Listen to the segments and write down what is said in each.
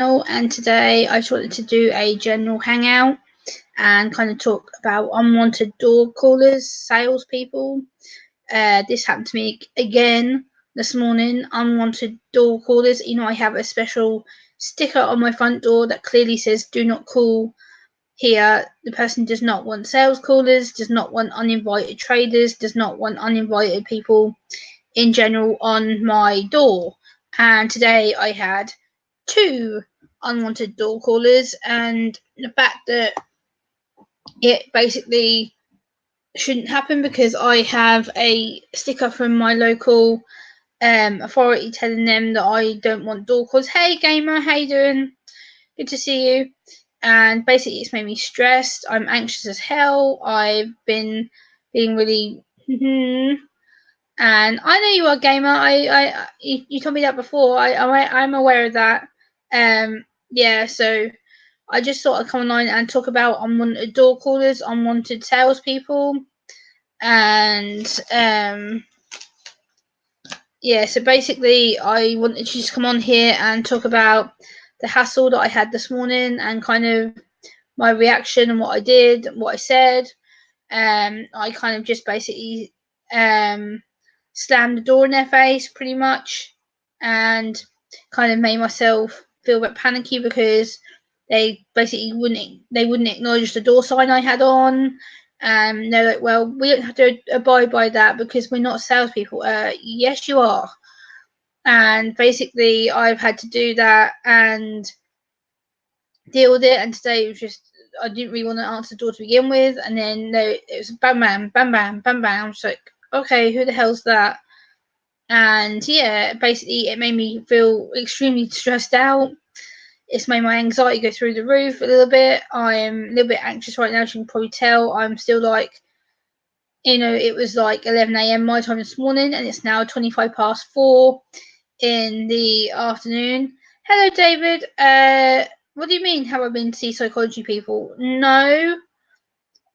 And today I just wanted to do a general hangout and kind of talk about unwanted door callers, salespeople. This happened to me again this morning. Unwanted door callers. I have a special sticker on my front door that clearly says "Do not call here." The person does not want sales callers, does not want uninvited traders, does not want uninvited people in general on my door. And today I had two unwanted door callers, and the fact that it basically shouldn't happen because I have a sticker from my local authority telling them that I don't want door calls. Hey gamer, how you doing? Good to see you. And basically it's made me stressed. I'm anxious as hell. I've been being really and I know you are a gamer. You told me that before. I'm aware of that. Yeah, so I just thought I'd come online and talk about unwanted door callers, unwanted salespeople, and yeah. So basically, I wanted to just come on here and talk about the hassle that I had this morning and kind of my reaction and what I did, what I said. I kind of just basically slammed the door in their face pretty much, and kind of made myself feel a bit panicky because they basically wouldn't acknowledge the door sign I had on. They're like, well, we don't have to abide by that because we're not salespeople. Yes, you are. And basically, I've had to do that and deal with it. And today it was just, I didn't really want to answer the door to begin with. And then it was bam, bam, bam, bam, bam, bam. I'm just like, okay, who the hell's that? And yeah, basically, it made me feel extremely stressed out. It's made my anxiety go through the roof a little bit. I'm a little bit anxious right now, as you can probably tell. I'm still like, it was like 11 a.m. my time this morning, and it's now 25 past 4 in the afternoon. Hello, David. What do you mean? Have I been to see psychology people? No.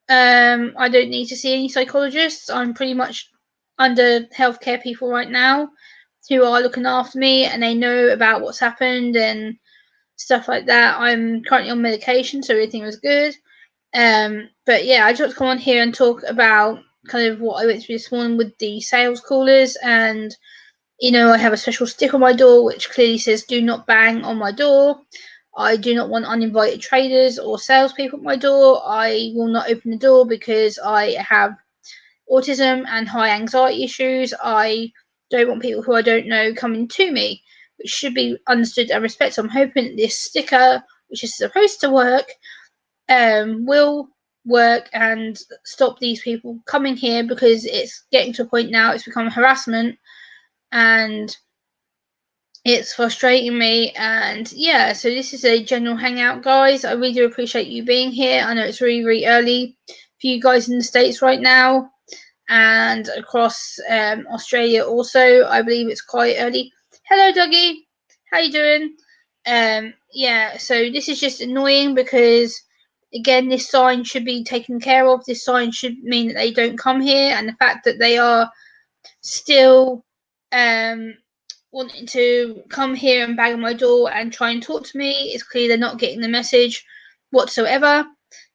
I don't need to see any psychologists. I'm pretty much under healthcare people right now who are looking after me, and they know about what's happened and stuff like that. I'm currently on medication, so everything was good. But yeah, I just want to come on here and talk about kind of what I went through this morning with the sales callers. And I have a special stick on my door which clearly says "Do not bang" on my door. I do not want uninvited traders or salespeople at my door. I will not open the door because I have autism and high anxiety issues. I don't want people who I don't know coming to me, which should be understood and respected. I'm hoping that this sticker, which is supposed to work, will work and stop these people coming here, because it's getting to a point now it's become harassment and it's frustrating me. And yeah, so this is a general hangout, guys. I really do appreciate you being here. I know it's really, really early for you guys in the States right now, and across Australia also. I believe it's quite early. Hello, Dougie. How you doing? Yeah, so this is just annoying because, again, this sign should be taken care of. This sign should mean that they don't come here, and the fact that they are still wanting to come here and bang on my door and try and talk to me, it's clear they're not getting the message whatsoever.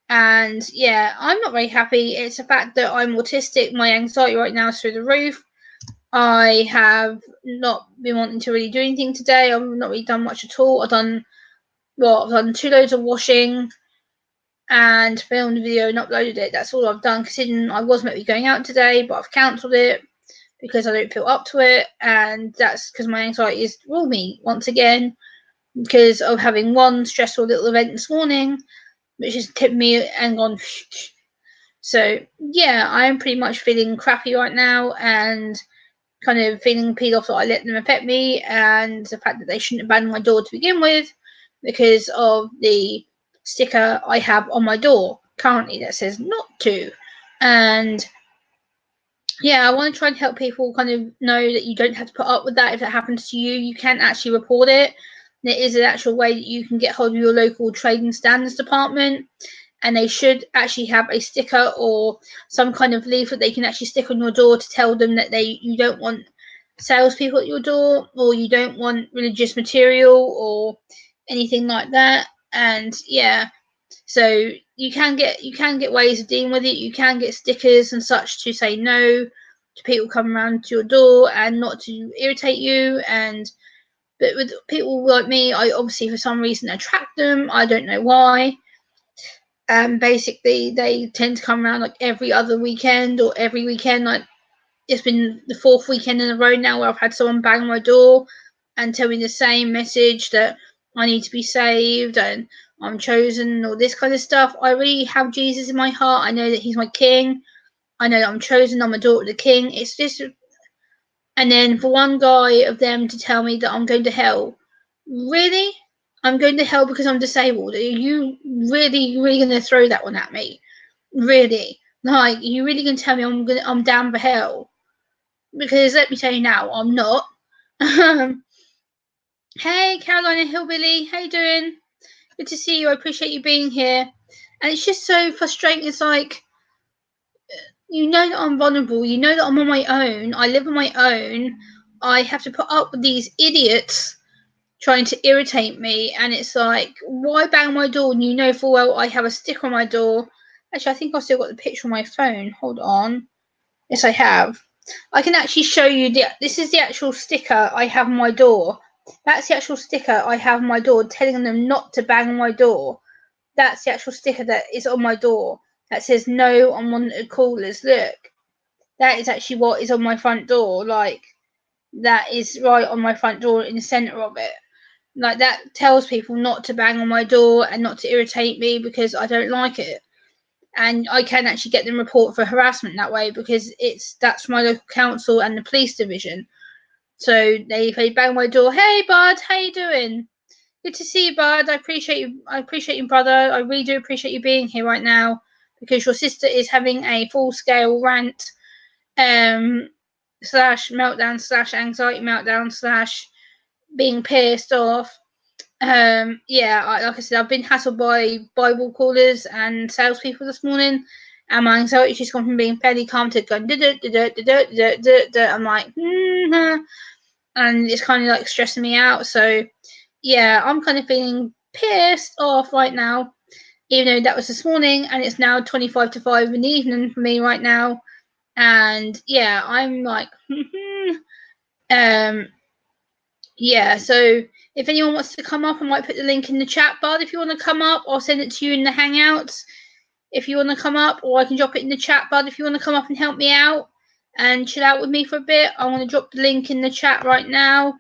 And yeah, I'm not very happy. It's the fact that I'm autistic. My anxiety right now is through the roof. I have not been wanting to really do anything today. I've not really done much at all. I've done 2 loads of washing and filmed a video and uploaded it. That's all I've done, considering I was meant to be going out today, but I've cancelled it because I don't feel up to it. And that's because my anxiety is rule me once again because of having one stressful little event this morning, which has tipped me and gone. So yeah, I'm pretty much feeling crappy right now and kind of feeling peed off that I let them affect me, and the fact that they shouldn't abandon my door to begin with because of the sticker I have on my door currently that says "not to." And yeah, I want to try and help people kind of know that you don't have to put up with that. If it happens to you, you can actually report it. There is an actual way that you can get hold of your local trading standards department, and they should actually have a sticker or some kind of leaflet they can actually stick on your door to tell them that you don't want salespeople at your door, or you don't want religious material, or anything like that. And yeah, so you can get ways of dealing with it. You can get stickers and such to say no to people coming around to your door and not to irritate you. And but with people like me, I obviously for some reason attract them. I don't know why. And basically, they tend to come around like every other weekend or every weekend. Like it's been the fourth weekend in a row now where I've had someone bang my door and tell me the same message that I need to be saved and I'm chosen and all this kind of stuff. I really have Jesus in my heart. I know that He's my King. I know that I'm chosen. I'm a daughter of the King. It's just, and then for one guy of them to tell me that I'm going to hell. Really? I'm going to hell because I'm disabled. Are you really going to throw that one at me? Really? Like, you really going to tell me I'm down for hell? Because let me tell you now, I'm not. Hey, Carolina Hillbilly, how you doing? Good to see you. I appreciate you being here. And it's just so frustrating. It's like, you know that I'm vulnerable. You know that I'm on my own. I live on my own. I have to put up with these idiots trying to irritate me. And it's like, why bang my door when you know full well I have a sticker on my door? Actually, I think I've still got the picture on my phone. Hold on. Yes, I have. I can actually show you this is the actual sticker I have on my door. That's the actual sticker I have on my door telling them not to bang on my door. That's the actual sticker that is on my door that says no unwanted callers. Look, that is actually what is on my front door. Like, that is right on my front door in the centre of it. Like, that tells people not to bang on my door and not to irritate me because I don't like it. And I can actually get them report for harassment that way because that's my local council and the police division. So they bang my door. Hey, bud, how you doing? Good to see you, bud. I appreciate you. I appreciate you, brother. I really do appreciate you being here right now because your sister is having a full-scale rant, slash meltdown, slash anxiety meltdown, slash being pissed off. Yeah, like I said, I've been hassled by Bible callers and salespeople this morning, and my anxiety's just gone from being fairly calm to going. I'm like, and it's kind of like stressing me out. So yeah, I'm kind of feeling pissed off right now, even though that was this morning, and it's now 25 to 5 in the evening for me right now. And yeah, I'm like, um, yeah, so if anyone wants to come up, I might put the link in the chat bar. If you want to come up, I'll send it to you in the Hangouts. If you want to come up, or I can drop it in the chat bar. If you want to come up and help me out and chill out with me for a bit, I want to drop the link in the chat right now.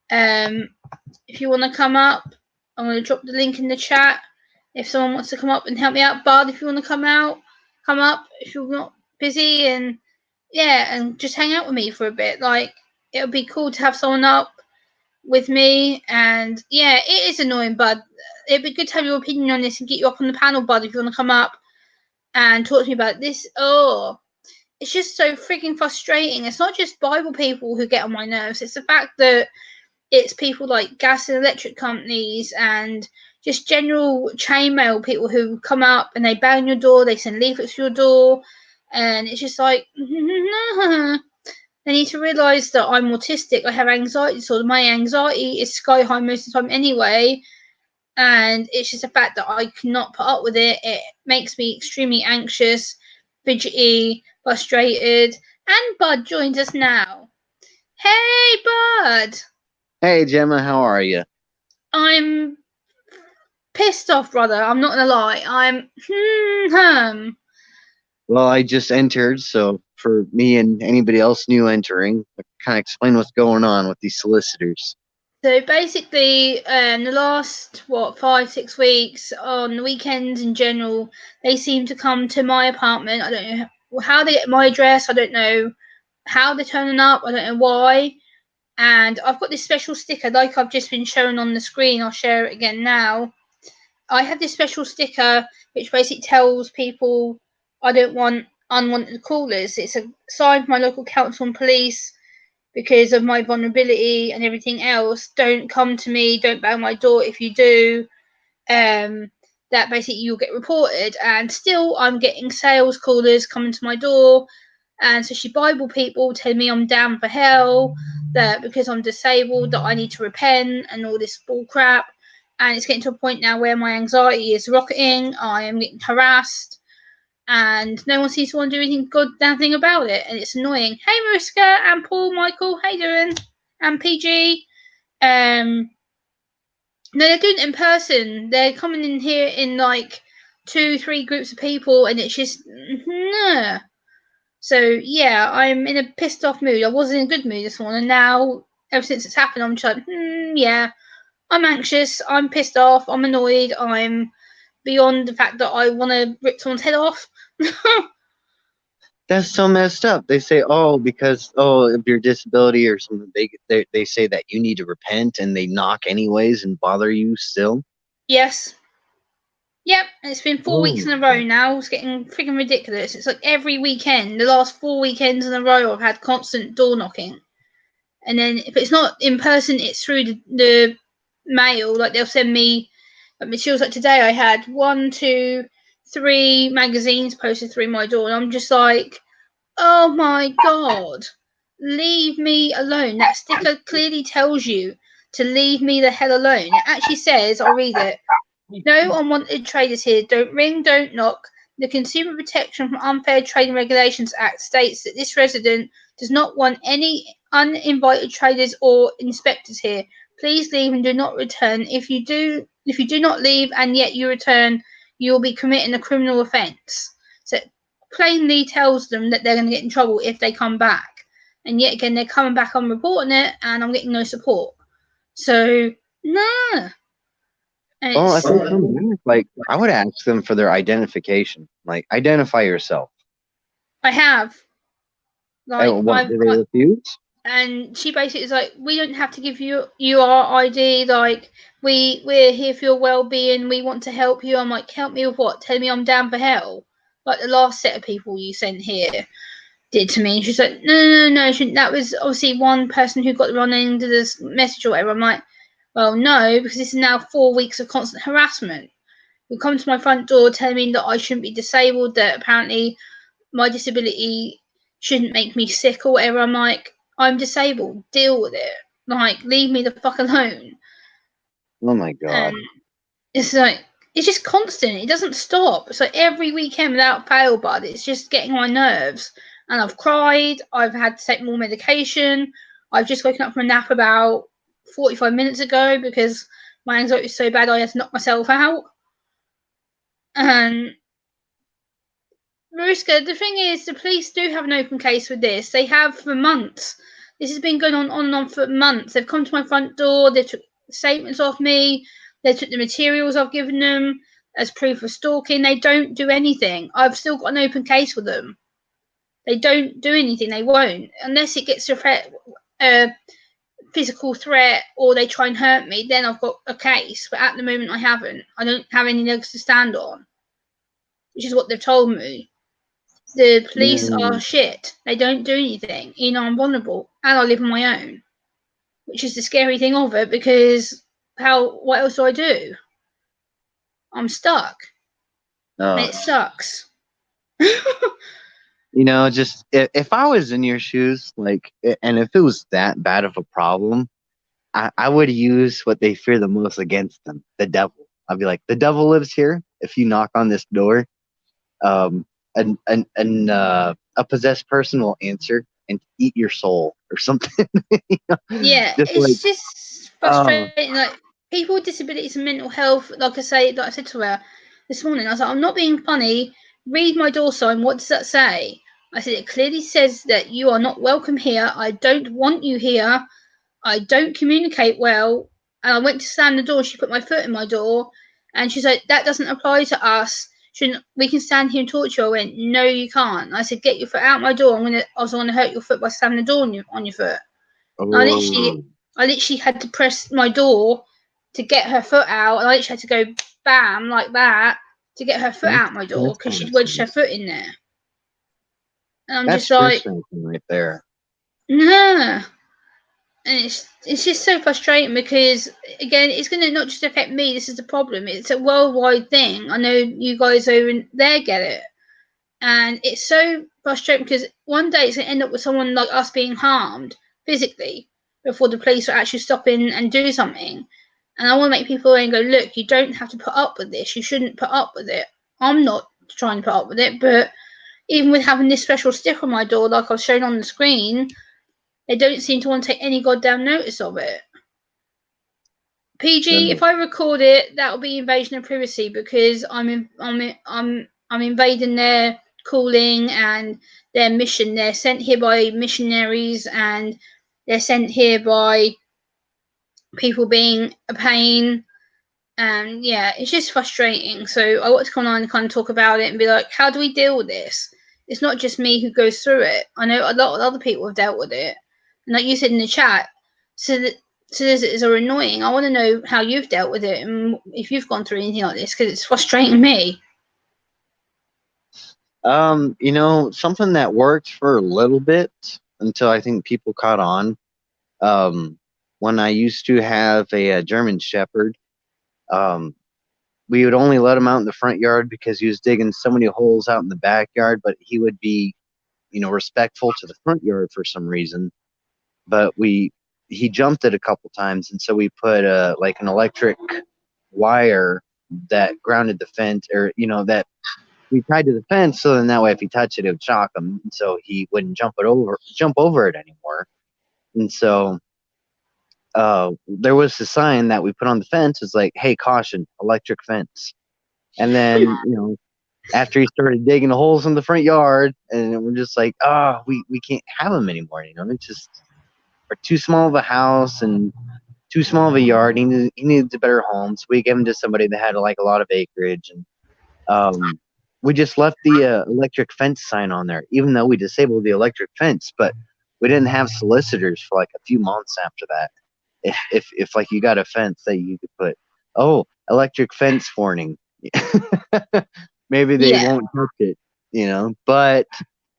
If you want to come up, I'm going to drop the link in the chat. If someone wants to come up and help me out, Bard, if you want to come up. If you're not busy, and yeah, and just hang out with me for a bit. Like, it would be cool to have someone up with me. And yeah, it is annoying, Bud. It'd be good to have your opinion on this and get you up on the panel, Bud, if you want to come up and talk to me about this. Oh, it's just so freaking frustrating. It's not just Bible people who get on my nerves. It's the fact that it's people like gas and electric companies and just general chainmail people who come up and they bang your door, they send leaflets to your door, and it's just like, they need to realise that I'm autistic. I have anxiety disorder. My anxiety is sky high most of the time anyway, and it's just a fact that I cannot put up with it. It makes me extremely anxious, fidgety, frustrated. And Bud joins us now. Hey, Bud! Hey Gemma, how are you? I'm pissed off, brother. I'm not gonna lie. I'm Well, I just entered, so for me and anybody else new entering, kind of explain what's going on with these solicitors. So basically, the last 5-6 weeks on the weekends in general, they seem to come to my apartment. I don't know how they get my address. I don't know how they're turning up. I don't know why. And I've got this special sticker, like I've just been showing on the screen. I'll share it again now. I have this special sticker which basically tells people I don't want unwanted callers. It's a sign from my local council and police because of my vulnerability and everything else. Don't come to me, don't bang my door. If you do, that basically you'll get reported. And still, I'm getting sales callers coming to my door, and especially Bible people telling me I'm down for hell, that because I'm disabled that I need to repent and all this bull crap. and it's getting to a point now where my anxiety is rocketing. I am getting harassed, and no one seems to want to do anything good damn thing about it, and it's annoying. Hey, Mariska and Paul, Michael, how you doing? And PG. No, they're doing it in person. They're coming in here in like 2, 3 groups of people, and it's just nah. So yeah, I'm in a pissed off mood. I was in a good mood this morning. Now, ever since it's happened, I'm just like, yeah, I'm anxious. I'm pissed off. I'm annoyed. I'm beyond the fact that I want to rip someone's head off. That's so messed up. They say, oh, because of your disability or something, they say that you need to repent, and they knock anyways and bother you still. Yes. Yep, it's been 4 weeks in a row Oh, now. It's getting freaking ridiculous. It's like every weekend, the last 4 weekends in a row, I've had constant door knocking. And then if it's not in person, it's through the mail. Like they'll send me materials. Like today, I had 1, 2, 3 magazines posted through my door, and I'm just like, oh my god, leave me alone. That sticker clearly tells you to leave me the hell alone. It actually says, I'll read it. No unwanted traders here. Don't ring, don't knock. The Consumer Protection from Unfair Trading Regulations Act states that this resident does not want any uninvited traders or inspectors here. Please leave and do not return. If you do not leave and yet you return, you will be committing a criminal offence. So it plainly tells them that they're going to get in trouble if they come back. And yet again, they're coming back, I'm reporting it, and I'm getting no support. So, nah. And well, it's if they come back, like I would ask them for their identification. Like, identify yourself. I have. Like And what do they refuse? and she basically is like, we don't have to give you our ID. Like we're here for your well being. We want to help you. I'm like, help me with what? Tell me I'm down for hell. Like the last set of people you sent here did to me. And she's like, no. That was obviously one person who got the wrong end of this message or whatever. I'm like, well, no, because this is now 4 weeks of constant harassment. You come to my front door telling me that I shouldn't be disabled. That apparently my disability shouldn't make me sick or whatever. I'm like, I'm disabled. Deal with it. Like, leave me the fuck alone. Oh my And god. it's like, it's just constant. It doesn't stop. It's like every weekend without fail, bud. It's just getting on my nerves. And I've cried. I've had to take more medication. I've just woken up from a nap about 45 minutes ago because my anxiety is so bad I had to knock myself out. And Mariska, the thing is, the police do have an open case with this. They have for months. This has been going on and on for months. They've come to my front door. They took statements off me. They took the materials I've given them as proof of stalking. They don't do anything. I've still got an open case with them. They don't do anything. They won't unless it gets to a physical threat or they try and hurt me. Then I've got a case. But at the moment, I haven't. I don't have any legs to stand on, which is what they've told me. The police are Mm. shit. They don't do anything. You know, I'm vulnerable and I live on my own, which is the scary thing of it because what else do I do? I'm stuck and Oh, it sucks. just if I was in your shoes, like, and if it was that bad of a problem, I would use what they fear the most against them, the devil. I'd be like, the devil lives here. If you knock on this door, um, a possessed person will answer and eat your soul or something. Yeah, Just like, it's just oh, frustrating. Like people with disabilities and mental health, like I said to her this morning, I was like, I'm not being funny. Read my door sign. What does that say? I said it clearly says that you are not welcome here. I don't want you here. I don't communicate well. And I went to slam the door. She put my foot in my door, and she's like, "That doesn't apply to us. Shouldn't we can stand here and talk to you?" I went, "No, you can't." I said, "Get your foot out my door. I was gonna hurt your foot by slamming the door on your foot." And oh, I literally had to press my door to get her foot out, and I literally had to go bam like that to get her foot that's out my door that's because kind she'd of wedged her sad. foot in there. And I'm That's just like, frustrating right there. nah. And it's just so frustrating because again it's going to not just affect me. This is the problem. It's a worldwide thing. I know you guys over there get it, and it's so frustrating because one day it's going to end up with someone like us being harmed physically before the police will actually stop in and do something. And I want to make people and go, look, you don't have to put up with this. You shouldn't put up with it. I'm not trying to put up with it, but even with having this special sticker on my door, like I've shown on the screen, they don't seem to want to take any goddamn notice of it. PG, if No. I record it, that'll be invasion of privacy because I'm invading their calling and their mission. They're sent here by missionaries and they're sent here by people being a pain. And yeah, it's just frustrating. So I want to come on and kind of talk about it and be like, how do we deal with this? It's not just me who goes through it. I know a lot of other people have dealt with it. And like you said in the chat, solicitors are annoying. I want to know how you've dealt with it and if you've gone through anything like this because it's frustrating me. Something that worked for a little bit until I think people caught on. When I used to have a German Shepherd, we would only let him out in the front yard because he was digging so many holes out in the backyard, but he would be, respectful to the front yard for some reason. But he jumped it a couple times, and so we put like an electric wire that grounded the fence, or that we tied to the fence, so then that way if he touched it, it would shock him, so he wouldn't jump over it anymore. And so there was a sign that we put on the fence. It's like, "Hey, caution, electric fence." And then after he started digging the holes in the front yard, and we're just like, "Oh, we can't have him anymore." It's just we're too small of a house and too small of a yard. He needs a better home, so we gave him to somebody that had like a lot of acreage. And we just left the electric fence sign on there, even though we disabled the electric fence. But we didn't have solicitors for like a few months after that. If like you got a fence that you could put, oh, electric fence warning, maybe they Yeah. won't touch it, But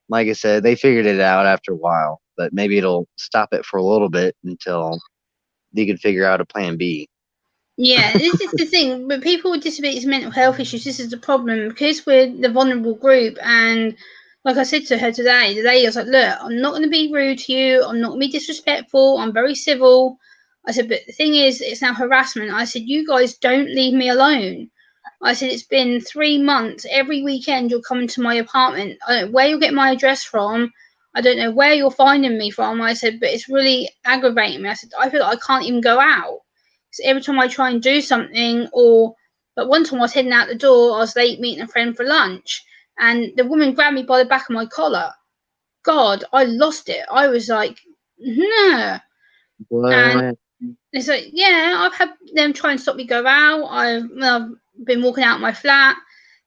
like I said, they figured it out after a while. But maybe it'll stop it for a little bit until they can figure out a plan B. Yeah, this is the thing. But people with disabilities and mental health issues, this is the problem because we're the vulnerable group. And like I said to her today, I was like, look, I'm not going to be rude to you. I'm not going to be disrespectful. I'm very civil. I said, but the thing is, it's now harassment. I said, you guys don't leave me alone. I said, it's been 3 months. Every weekend you're coming to my apartment. I don't know where you'll get my address from. I don't know where you're finding me from. I said, but it's really aggravating me. I said, I feel like I can't even go out. So every time I try and do something, but one time I was heading out the door, I was late meeting a friend for lunch, and the woman grabbed me by the back of my collar. God, I lost it. I was like, no. And What? it's like, yeah, I've had them try and stop me go out. I've been walking out my flat.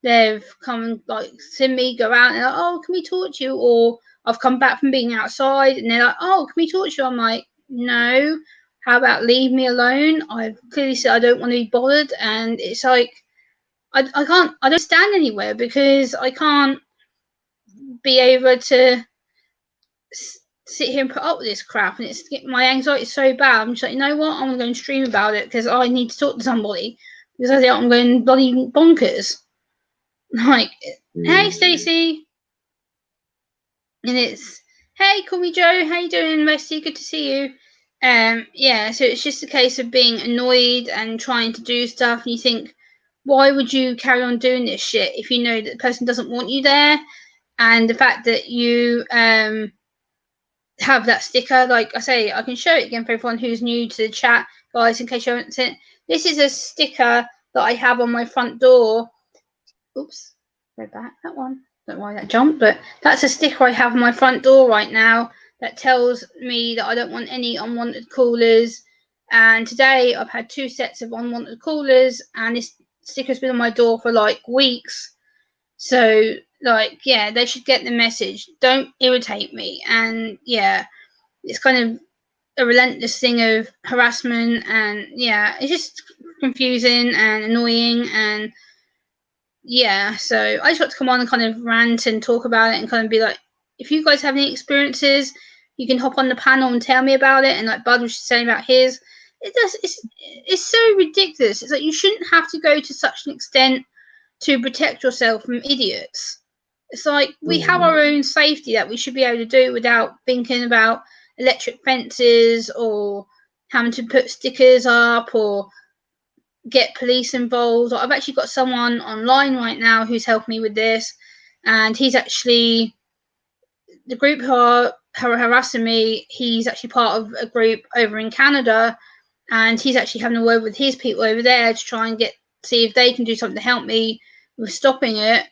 They've come and like seen me go out and they're like, oh, can we talk to you? Or I've come back from being outside and they're like, oh, can we talk to you? I'm like, no. How about leave me alone? I've clearly said I don't want to be bothered, and it's like I don't stand anywhere because I can't be able to sit here and put up with this crap, and it's my anxiety is so bad. I'm just like, you know what? I'm gonna go and stream about it because I need to talk to somebody because I think I'm going bloody bonkers. Like, hey Stacey, and it's hey, call me Joe. How you doing, Rusty? Good to see you. Yeah. So it's just a case of being annoyed and trying to do stuff, and you think, why would you carry on doing this shit if you know that the person doesn't want you there? And the fact that you have that sticker. Like I say, I can show it again for everyone who's new to the chat, guys, in case you haven't seen it. This is a sticker that I have on my front door. Oops, go back that one. Don't know why that jumped, but that's a sticker I have on my front door right now that tells me that I don't want any unwanted callers. And today I've had 2 sets of unwanted callers, and this sticker's been on my door for like weeks. So, like, yeah, they should get the message. Don't irritate me. And yeah, it's kind of a relentless thing of harassment, and yeah, it's just confusing and annoying. And yeah, so I just got to come on and kind of rant and talk about it and kind of be like, if you guys have any experiences, you can hop on the panel and tell me about it. And like Bud was saying about his, it's so ridiculous. It's like you shouldn't have to go to such an extent to protect yourself from idiots. It's like we have our own safety that we should be able to do without thinking about electric fences or having to put stickers up or get police involved. I've actually got someone online right now who's helping me with this, and he's actually the group who are harassing me. He's actually part of a group over in Canada, and he's actually having a word with his people over there to try and see if they can do something to help me with stopping it.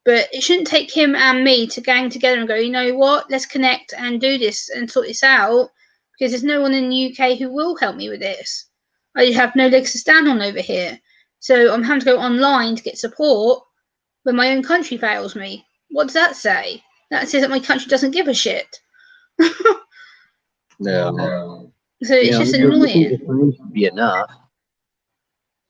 But it shouldn't take him and me to gang together and go, you know what, let's connect and do this and sort this out, because there's no one in the UK who will help me with this. I have no legs to stand on over here. So I'm having to go online to get support when my own country fails me. What does that say? That says that my country doesn't give a shit. No. So it's just You think the annoying. fine should be enough.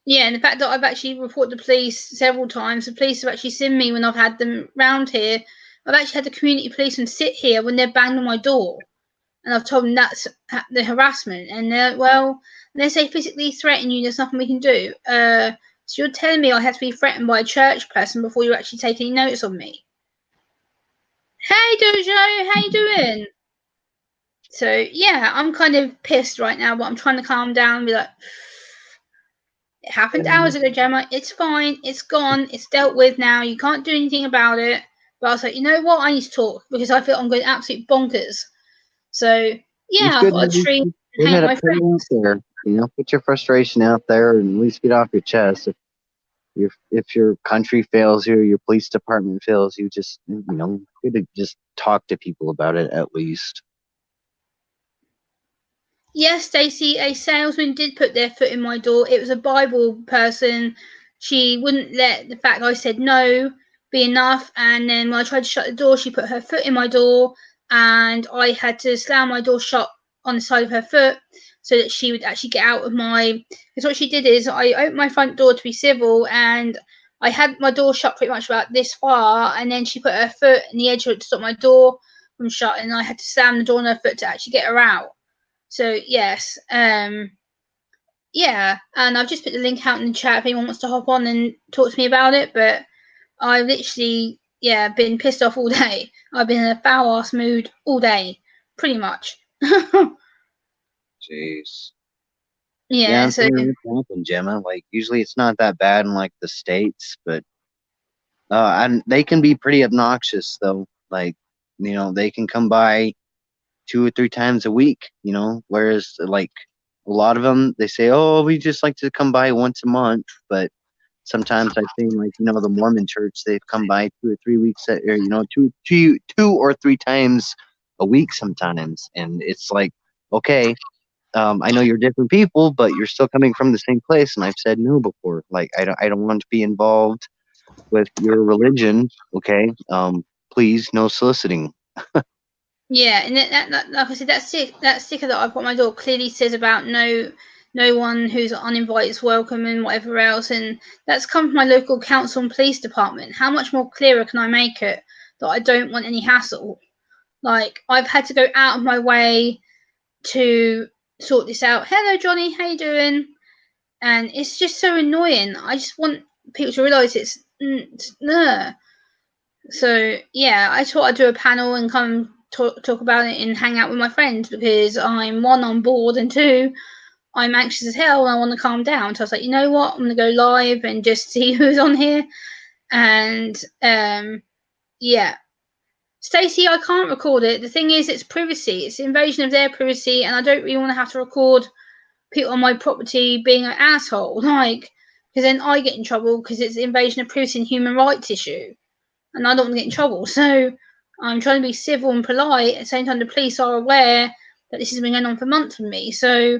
Yeah, and the fact that I've actually reported the police several times, the police have actually seen me when I've had them round here. I've actually had the community policemen sit here when they're banged on my door, and I've told them that's the harassment, and they're like, well, unless they physically threaten you, there's nothing we can do. So you're telling me I have to be threatened by a church person before you actually take any notice of me? Hey Dojo, how you doing? So yeah, I'm kind of pissed right now, but I'm trying to calm down and be like, it happened hours ago, Gemma. It's fine. It's gone. It's dealt with now. You can't do anything about it. But I was like, you know what? I need to talk because I feel I'm going absolute bonkers. So You yeah, I should thought at I'd least stream and go hang out ahead with and my put it out friends. there. Put your frustration out there and at least get off your chest. If your country fails you, your police department fails you, just you to just talk to people about it at least. Yes, Stacey, a salesman did put their foot in my door. It was a Bible person. She wouldn't let the fact I said no be enough. And then when I tried to shut the door, she put her foot in my door, and I had to slam my door shut on the side of her foot so that she would actually get out of my. Because what she did is I opened my front door to be civil, and I had my door shut pretty much about this far, and then she put her foot in the edge of it to stop my door from shut, and I had to slam the door on her foot to actually get her out. So yes, yeah, and I've just put the link out in the chat if anyone wants to hop on and talk to me about it. But I've literally, yeah, been pissed off all day. I've been in a foul ass mood all day, pretty much. Jeez. Yeah, Yeah, I'm so sorry what happened, Gemma. Like usually it's not that bad in like the States, but and they can be pretty obnoxious though. Like, they can come by 2 or 3 times a week, whereas like a lot of them, they say, oh, we just like to come by once a month. But sometimes I've seen like, the Mormon church, they've come by 2 or 3 weeks, or, 2 or 3 times a week sometimes. And it's like, okay, I know you're different people, but you're still coming from the same place. And I've said no before. Like, I don't want to be involved with your religion. Okay. Please, no soliciting. yeah, and like I said, that sticker that I've got on my door clearly says about no one who's uninvited is welcome and whatever else, and that's come from my local council and police department. How much more clearer can I make it that I don't want any hassle? Like I've had to go out of my way to sort this out. Hello, Johnny. How you doing? And it's just so annoying. I just want people to realise it's So yeah, I thought I'd do a panel and come talk about it and hang out with my friends because I'm one on board and two I'm anxious as hell and I want to calm down. So I was like, you know what, I'm gonna go live and just see who's on here. And yeah, Stacey, I can't record it. The thing is, it's privacy. It's invasion of their privacy, and I don't really want to have to record people on my property being an asshole. Like, because then I get in trouble because it's invasion of privacy and human rights issue, and I don't want to get in trouble. So I'm trying to be civil and polite. At the same time, the police are aware that this has been going on for months with me. So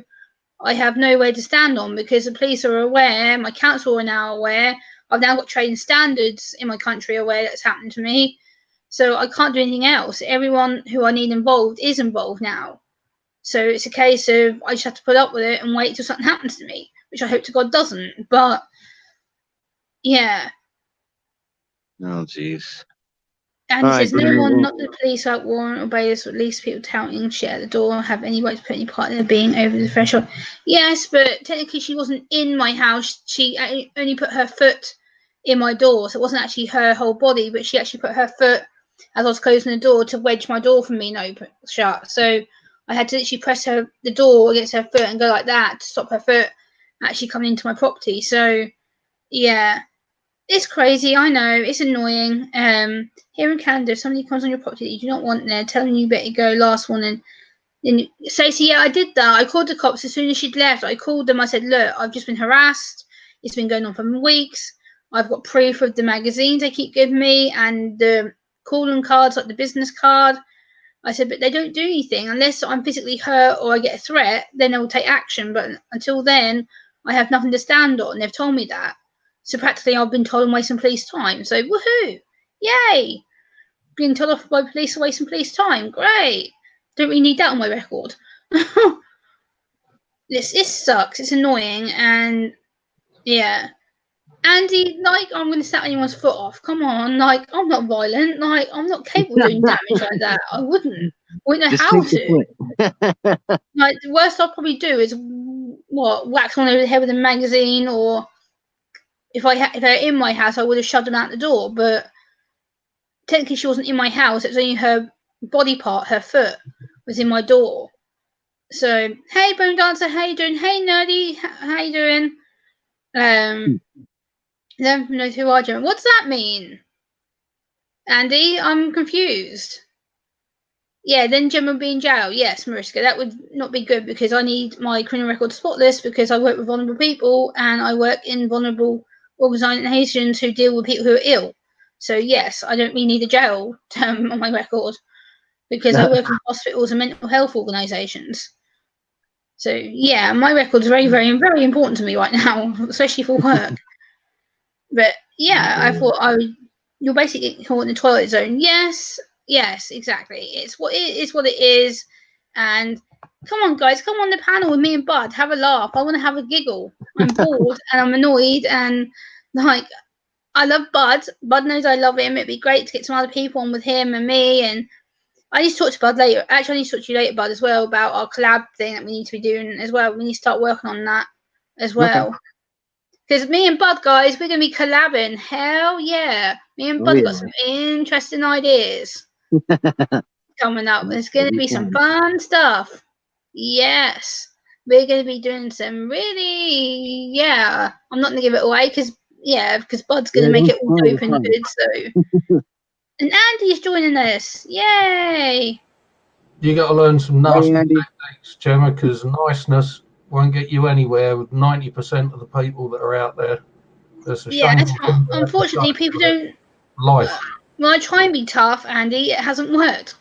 I have nowhere to stand on because the police are aware. My council are now aware. I've now got trade standards in my country aware that's happened to me. So I can't do anything else. Everyone who I need involved is involved now. So it's a case of I just have to put up with it and wait till something happens to me, which I hope to God doesn't. But yeah. Oh, jeez. And All it right, says no Jenny. one, Well, not the police, without warrant or bailiffs, or at least people touting shit at the door, have any right to put any part in their being over the threshold. Yes, but technically she wasn't in my house. She only put her foot in my door, so it wasn't actually her whole body, but she actually put her foot as I was closing the door to wedge my door from being open shut. So I had to literally press the door against her foot and go like that to stop her foot actually coming into my property. So yeah, it's crazy. I know it's annoying. Here in Canada, if somebody comes on your property that you do not want there, telling you better go, last one, and then Stacey, yeah, I did that. I called the cops as soon as she'd left. I called them. I said, look, I've just been harassed. It's been going on for weeks. I've got proof of the magazines they keep giving me and the calling cards, like the business card. I said, but they don't do anything unless I'm physically hurt or I get a threat. Then they will take action. But until then, I have nothing to stand on. They've told me that. So practically, I've been told I'm wasting police time. So woohoo, yay! Being told off by police, wasting police time. Great. Don't really need that on my record. This sucks. It's annoying, and yeah. Andy, like, I'm going to set anyone's foot off. Come on, like, I'm not violent. Like, I'm not capable of doing damage like that. I wouldn't know Just how take the to. point. Like, the worst I'll probably do is whack someone over the head with a magazine, or if they're in my house, I would have shoved them out the door. But technically, she wasn't in my house. It was only her body part, her foot, was in my door. So, hey, Bone Dancer, how you doing? Hey, Nerdy, how you doing? Then knows who are Gemma. What does that mean, Andy? I'm confused. Yeah, then Gemma would be in jail. Yes, Mariska, that would not be good because I need my criminal record spotless because I work with vulnerable people and I work in vulnerable organisations who deal with people who are ill. So yes, I don't really need a jail term on my record because I work in hospitals and mental health organisations. So yeah, my record's very, very, very important to me right now, especially for work. But yeah, I thought you're basically caught in the twilight zone. Yes, exactly. It's what it is. And come on, guys, come on the panel with me and Bud. Have a laugh. I want to have a giggle. I'm bored and I'm annoyed and like I love Bud. Bud knows I love him. It'd be great to get some other people on with him and me. And I need to talk to Bud later. Actually, I need to talk to you later, Bud, as well about our collab thing that we need to be doing as well. We need to start working on that as well. Okay. Because me and Bud, guys, we're going to be collabing. Hell yeah. Me and Oh Bud yeah. got some interesting ideas coming up. There's going to be some fun stuff. Yes. We're going to be doing some really, yeah. I'm not going to give it away because Bud's going to make it all dope and good. So, and Andy's joining us. Yay. You got to learn some nasty Hey, Andy. tactics, Gemma, because niceness won't get you anywhere with 90% of the people that are out there. That's a Yeah, shameful thing. unfortunately, people don't. Life. When I try and be tough, Andy, it hasn't worked.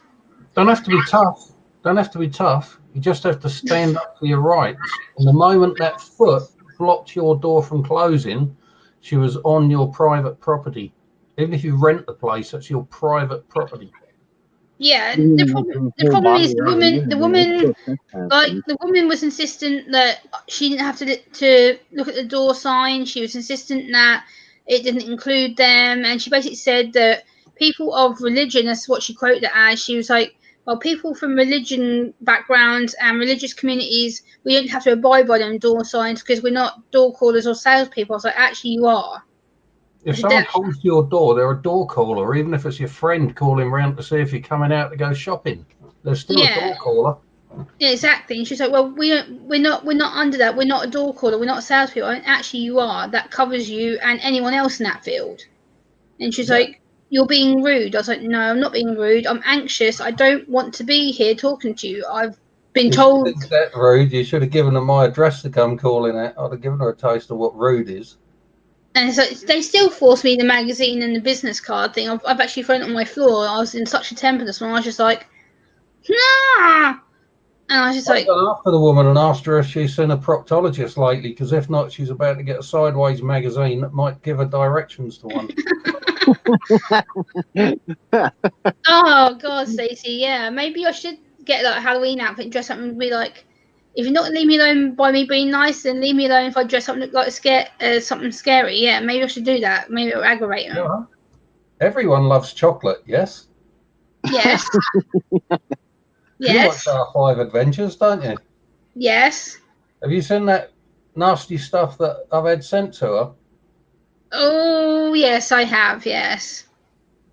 Don't have to be tough. Don't have to be tough. You just have to stand up for your rights. And the moment that foot blocked your door from closing, she was on your private property. Even if you rent the place, that's your private property. Yeah, the problem is the woman was insistent that she didn't have to look at the door sign. She was insistent that it didn't include them, and she basically said that people of religion, that's what she quoted it as. She was like, well, people from religion backgrounds and religious communities, we don't have to abide by them door signs because we're not door callers or salespeople. I was like, actually, you are. If someone calls to your door, they're a door caller, even if it's your friend calling round to see if you're coming out to go shopping. They're still a door caller. Yeah, exactly. And she's like, well, we're not under that. We're not a door caller. We're not salespeople. And actually, you are. That covers you and anyone else in that field. And she's like, you're being rude. I was like, no, I'm not being rude. I'm anxious. I don't want to be here talking to you. I've been told. That rude. You should have given her my address to come calling it. I'd have given her a taste of what rude is. And so they still forced me the magazine and the business card thing. I've actually thrown it on my floor. I was in such a temper this morning. I was just like, nah. And I was just like, gone after the woman and asked her if she's seen a proctologist lately, because if not, she's about to get a sideways magazine that might give her directions to one. oh God, Stacey, yeah, maybe I should get like a Halloween outfit and dress up and be like, if you're not gonna leave me alone by me being nice, then leave me alone if I dress up and look like something scary. Yeah, maybe I should do that. Maybe it'll aggravate them. Yeah. Everyone loves chocolate, yes? Yes. You watch our 5 Adventures, don't you? Yes. Have you seen that nasty stuff that I've had sent to her? Oh, yes, I have, yes.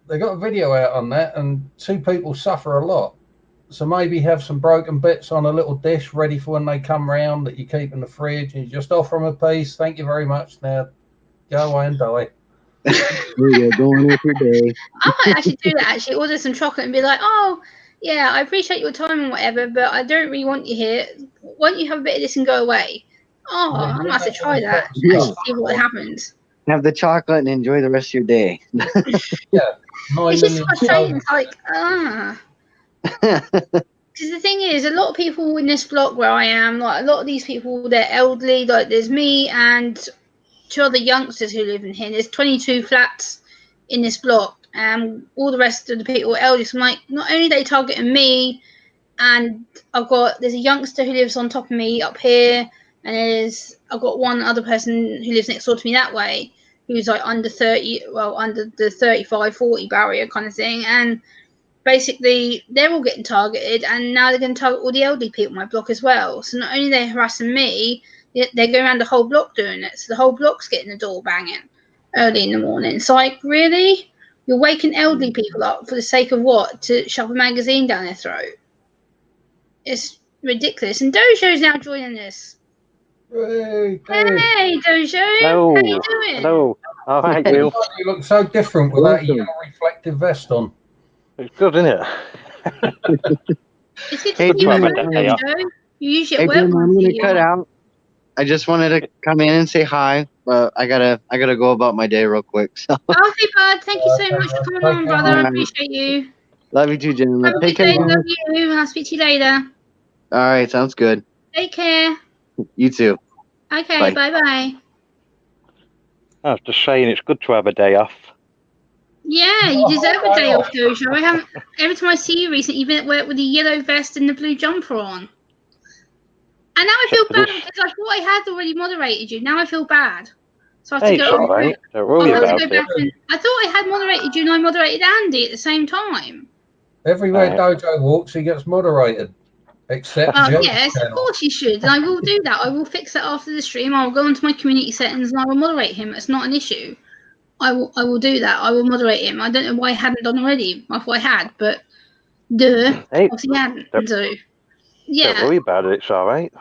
They got a video out on that, and 2 people suffer a lot. So maybe have some broken bits on a little dish ready for when they come round that you keep in the fridge, and you just offer them a piece. Thank you very much. Now go away and die. There you go, going with your day. I might actually do that. Actually, order some chocolate and be like, "Oh, yeah, I appreciate your time and whatever, but I don't really want you here. Why don't you have a bit of this and go away?" Oh, Yeah, I you might have to don't try want that. to Yeah. Actually, see what happens. Have the chocolate and enjoy the rest of your day. Yeah, 9 It's just million frustrating. souls. It's like, because the thing is, a lot of people in this block where I am, like a lot of these people, they're elderly. Like there's me and two other youngsters who live in here. There's 22 flats in this block, and all the rest of the people are elderly. So I'm like, not only are they targeting me, and there's a youngster who lives on top of me up here, and I've got one other person who lives next door to me that way, who's like under 30, well, under the 35-40 barrier kind of thing, and basically they're all getting targeted, and now they're going to target all the elderly people in my block as well. So not only are they harassing me, they're going around the whole block doing it. So the whole block's getting the door banging early in the morning. It's like, really? You're waking elderly people up for the sake of what? To shove a magazine down their throat? It's ridiculous. And Dojo's now joining us. Hey, Dave. Hey, Dojo. Hello. How you doing? Hello. All right, Hey. Will. You look so different with that Welcome. yellow reflective vest on. It's good, isn't it? It's good to Hey, see you Jim, at I'm work, here. Dojo. You usually Hey at work. Jim, when I I'm see gonna you. cut out. I just wanted to come in and say hi, but I gotta go about my day real quick. So Okay, bud. Thank you so Okay, much for bud. coming Take on, care, brother. I Alright. appreciate you. love you too, gentlemen. Have a Take good care, day. guys. Love you. I'll speak to you later. All right, sounds good. Take care. You too. Okay, Bye. bye. I was just saying it's good to have a day off. Yeah, you deserve a day off, Dojo. Every time I see you recently, you've been at work with the yellow vest and the blue jumper on. And now I feel Except for bad this. because I thought I had already moderated you. Now I feel bad. So I have Hey, to it's go. all right. Don't I worry have to about go it. back and I thought I had moderated you and I moderated Andy at the same time. Everywhere Right. Dojo walks, he gets moderated. Except Oh Joe's yes, of channel. course you should, and I will do that. I will fix that after the stream. I will go into my community settings and I will moderate him. It's not an issue. I will do that. I will moderate him. I don't know why I hadn't done already. I thought I had, but Hey, obviously I hadn't. don't, So don't yeah, worry about it. It's all right. no,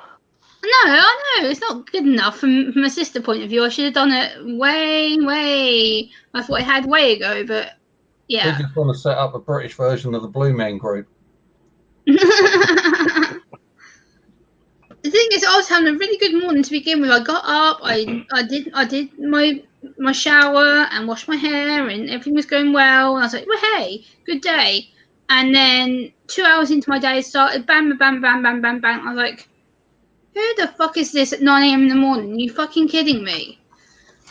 I know it's not good enough from a sister point of view. I should have done it way. I thought I had way ago, but He yeah. just want to set up a British version of the Blue Man Group. The thing is, I was having a really good morning to begin with. I got up, I did my shower and washed my hair, and everything was going well. And I was like, well, hey, good day. And then 2 hours into my day, it started bam, bam, bam, bam, bam, bam. I was like, who the fuck is this at 9 a.m. in the morning? Are you fucking kidding me?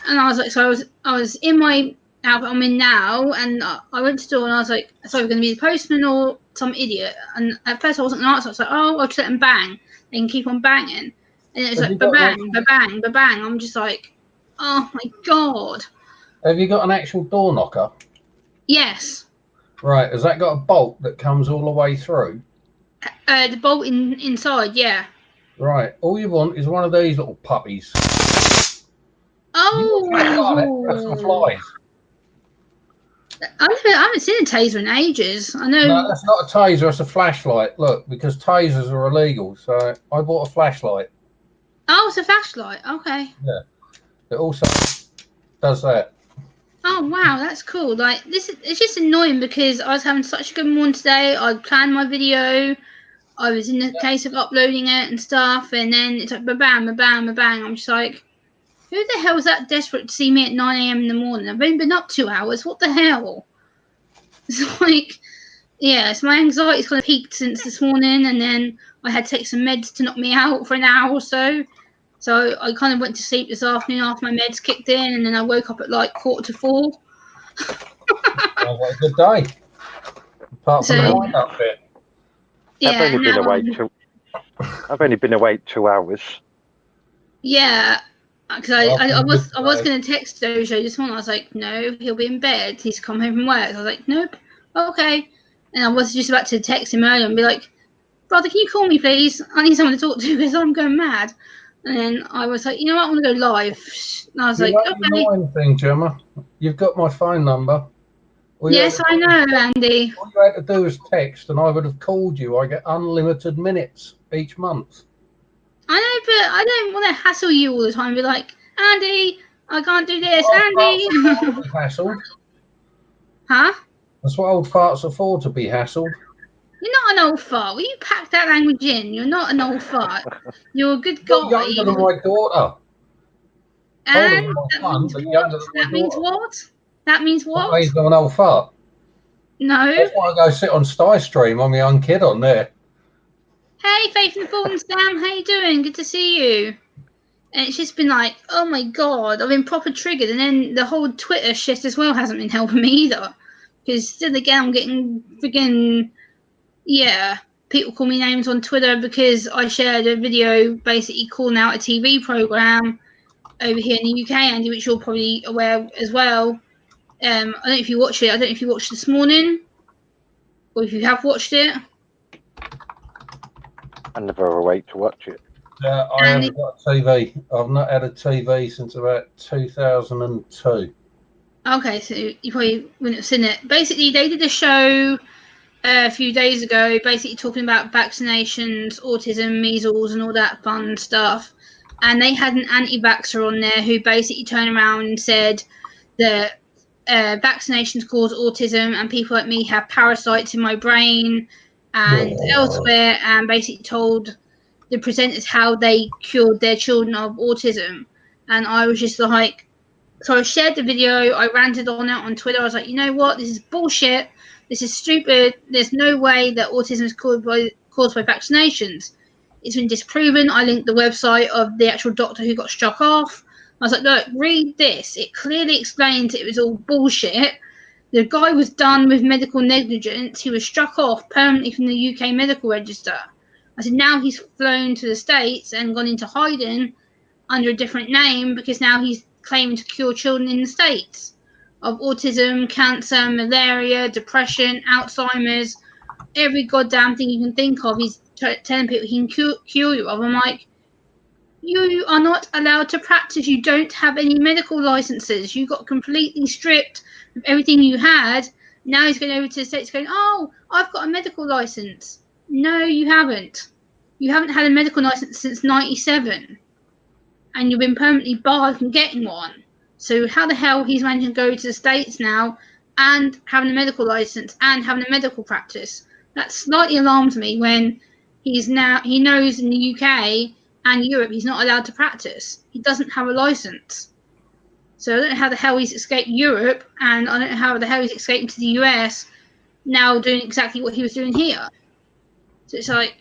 And I was like, so I was in my outfit I'm in now, and I went to the door and I was like, so we're going to be the postman or some idiot. And at first I wasn't going to answer. I was like, oh, I'll just let them bang. They can keep on banging. And it was Have you like, got ba-bang, an ba-bang, ba-bang. I'm just like, oh my God. Have you got an actual door knocker? Yes. Right, has that got a bolt that comes all the way through? The bolt inside, yeah. Right, all you want is one of these little puppies. You got a flash on it, have some Oh. flies. I haven't seen a taser in ages. I know. No, that's not a taser, it's a flashlight. Look, because tasers are illegal, so I bought a flashlight. Oh, it's a flashlight. Okay. It also does that. Oh wow, that's cool. Like it's just annoying because I was having such a good morning today. I planned my video. I was in the case of uploading it and stuff, and then it's like ba bam, ba bam, ba bang. I'm just like, who the hell is that desperate to see me at 9 a.m. in the morning? I've only been up 2 hours. What the hell? It's like, yeah, so my anxiety's kind of peaked since this morning, and then I had to take some meds to knock me out for an hour or so. So I kind of went to sleep this afternoon after my meds kicked in, and then I woke up at like 4:45. Sounds like a good day. Apart from the So wind-up bit. yeah, I've only been now awake I've only been awake 2 hours. yeah, because I was going to text Dojo this morning. I was like, no, he'll be in bed. He's come home from work. I was like, nope, okay. And I was just about to text him earlier and be like, brother, can you call me please? I need someone to talk to because I'm going mad. And then I was like, you know what, I want to go live. And I was You like, know okay. the annoying thing, Gemma? You've got my phone number. Yes, I know, Andy. All you had to do was text, and I would have called you. I get unlimited minutes each month. I know, but I don't want to hassle you all the time. Be like, Andy, I can't do this, Old Andy. farts are for to be hassled. Huh? That's what old farts are for, to be hassled. You're not an old fart. Will you pack that language in? You're not an old fart. You're a good You're guy. younger than my daughter. Older And than my that son, means but what? younger than my That means daughter. what? That means That what? means I'm an old fart. No. That's why I go sit on Stream on my young kid on there. Hey, Faith in the Fallen Sam, how you doing? Good to see you. And it's just been like, oh my god, I've been proper triggered. And then the whole Twitter shit as well hasn't been helping me either. Because still again, I'm getting freaking, yeah, people call me names on Twitter because I shared a video basically calling out a TV program over here in the UK, Andy, which you're probably aware of as well. I don't know if you watched it. I don't know if you watched this morning or if you have watched it. I never awake to watch it. Yeah, I haven't got a TV. I've not had a TV since about 2002. Okay, so you probably wouldn't have seen it. Basically, they did a show a few days ago, basically talking about vaccinations, autism, measles, and all that fun stuff. And they had an anti-vaxxer on there who basically turned around and said that vaccinations cause autism, and people like me have parasites in my brain and elsewhere, and basically told the presenters how they cured their children of autism. And I was just like, so I shared the video, I ranted on it on Twitter. I was like, you know what, this is bullshit. This is stupid. There's no way that autism is caused by vaccinations. It's been disproven. I linked the website of the actual doctor who got struck off. I was like, look, read this. It clearly explains it was all bullshit. The guy was done with medical negligence. He was struck off permanently from the UK medical register. I said, now he's flown to the States and gone into hiding under a different name because now he's claiming to cure children in the States of autism, cancer, malaria, depression, Alzheimer's, every goddamn thing you can think of. He's telling people he can cure you of. I'm like, you are not allowed to practice. You don't have any medical licenses. You got completely stripped of everything you had. Now he's going over to the States going, oh, I've got a medical license. No, you haven't. You haven't had a medical license since 97. And you've been permanently barred from getting one. So how the hell he's managing to go to the States now and having a medical license and having a medical practice? That slightly alarms me when he knows in the UK and Europe he's not allowed to practice. He doesn't have a license. So I don't know how the hell he's escaped Europe, and I don't know how the hell he's escaping to the US now doing exactly what he was doing here. So it's like,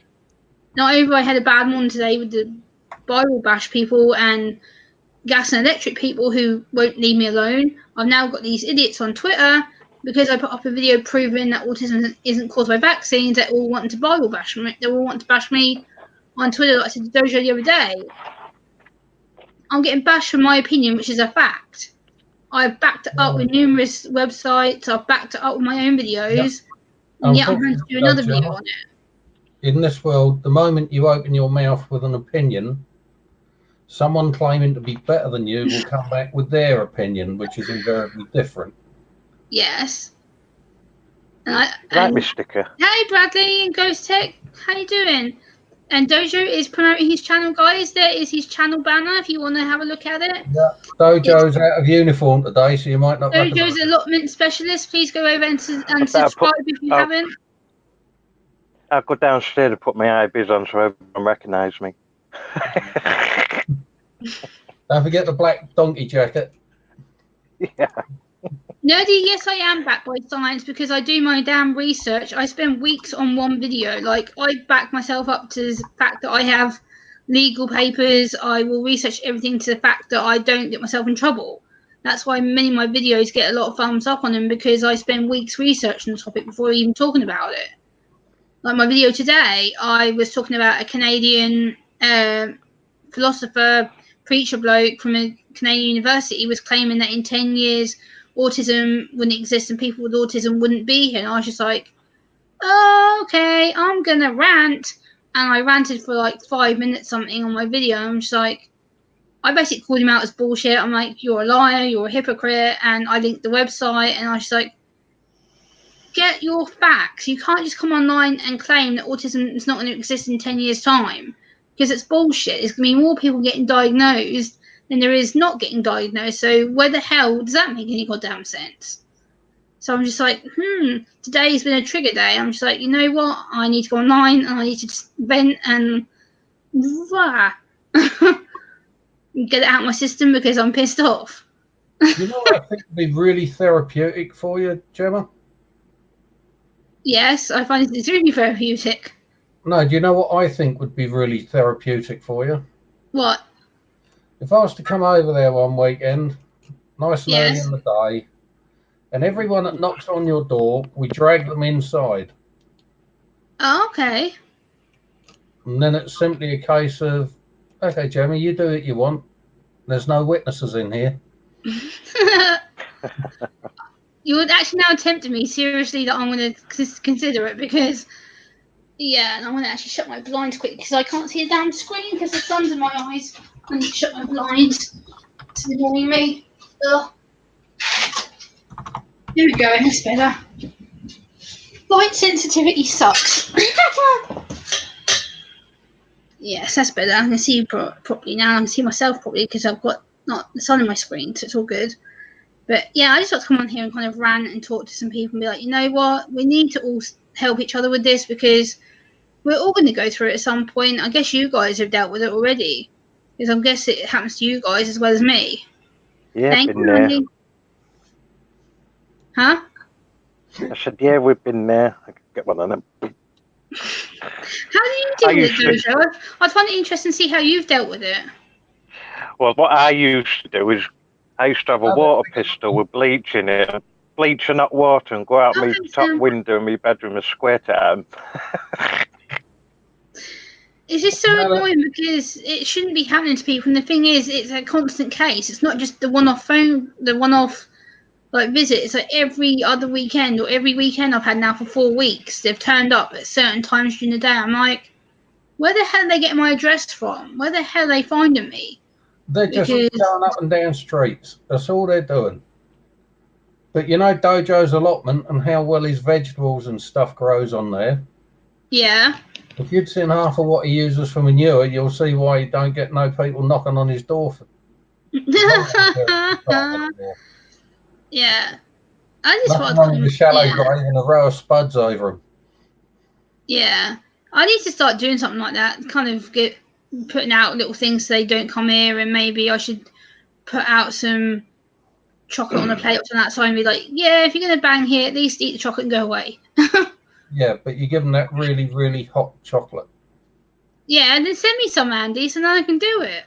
not only have I had a bad morning today with the Bible bash people and gas and electric people who won't leave me alone, I've now got these idiots on Twitter because I put up a video proving that autism isn't caused by vaccines. They're all wanting to Bible bash me. They all want to bash me on Twitter, like I said to Dojo the other day. I'm getting bashed for my opinion, which is a fact. I've backed it up with numerous websites. I've backed it up with my own videos, and yet I'm going to do another video on it. In this world, the moment you open your mouth with an opinion, someone claiming to be better than you will come back with their opinion, which is invariably different. Yes. Like me sticker. Hey Bradley and Ghost Tech, how you doing? And Dojo is promoting his channel, guys. There is his channel banner if you want to have a look at it. Yeah, Dojo's out of uniform today, so you might not. Dojo's allotment specialist. Please go over and subscribe if you haven't. I'll go downstairs and put my IBs on so everyone recognise me. Don't forget the black donkey jacket. Yeah. Nerdy, yes, I am backed by science because I do my damn research. I spend weeks on one video. Like, I back myself up to the fact that I have legal papers. I will research everything to the fact that I don't get myself in trouble. That's why many of my videos get a lot of thumbs up on them, because I spend weeks researching the topic before even talking about it. Like my video today, I was talking about a Canadian philosopher, preacher bloke from a Canadian university was claiming that in 10 years autism wouldn't exist and people with autism wouldn't be here. And I was just like, oh, okay, I'm going to rant. And I ranted for like 5 minutes something on my video. I'm just like, I basically called him out as bullshit. I'm like, you're a liar, you're a hypocrite. And I linked the website, and I was just like, get your facts. You can't just come online and claim that autism is not going to exist in 10 years' time, because it's bullshit. There's going to be more people getting diagnosed than there is not getting diagnosed. So where the hell does that make any goddamn sense? So I'm just like, today's been a trigger day. I'm just like, you know what? I need to go online and I need to just vent and get it out of my system because I'm pissed off. You know what I think would be really therapeutic for you, Gemma? Yes, I find it's really therapeutic. No, do you know what I think would be really therapeutic for you? What? If I was to come over there one weekend, nice and early Yes. in the day, and everyone that knocks on your door, we drag them inside. Oh, okay. And then it's simply a case of, okay, Gemma, you do what you want. There's no witnesses in here. You would actually now tempted me seriously that I'm going to consider it because, yeah, and I'm going to actually shut my blinds quick because I can't see the damn screen because the sun's in my eyes. I need to shut my blinds. It's annoying me. Ugh. There we go, that's better. Light sensitivity sucks. Yes, that's better. I can see you properly now. I can see myself properly because I've got not the sun on my screen, so it's all good. But yeah, I just want to come on here and kind of rant and talk to some people and be like, you know what? We need to all help each other with this because we're all going to go through it at some point. I guess you guys have dealt with it already because I guess it happens to you guys as well as me. Yeah, Thank been you, there. Andy. Huh? I said, yeah, we've been there. I could get one of them. How do you deal with it, Jojo? I'd find it interesting to see how you've dealt with it. Well, what I used to do is I used to have a water pistol with bleach in it, bleach and hot water, and go out my top window in my bedroom and squirt it at them. It's just so annoying because it shouldn't be happening to people. And the thing is, it's a constant case. It's not just the one-off like visit. It's like every other weekend or every weekend I've had now for 4 weeks. They've turned up at certain times during the day. I'm like, where the hell are they getting my address from? Where the hell are they finding me? They're just going up and down streets. That's all they're doing. But you know Dojo's allotment and how well his vegetables and stuff grows on there? Yeah. If you'd seen half of what he uses for manure, you'll see why you don't get no people knocking on his door. Yeah. I just Nothing wrong with the shallow grave and a row of spuds over him. Yeah. I need to start doing something like that. Kind of putting out little things so they don't come here, and maybe I should put out some chocolate on a plate or something outside and be like, yeah, if you're going to bang here, at least eat the chocolate and go away. Yeah, but you give them that really, really hot chocolate. Yeah, and then send me some, Andy, so then I can do it.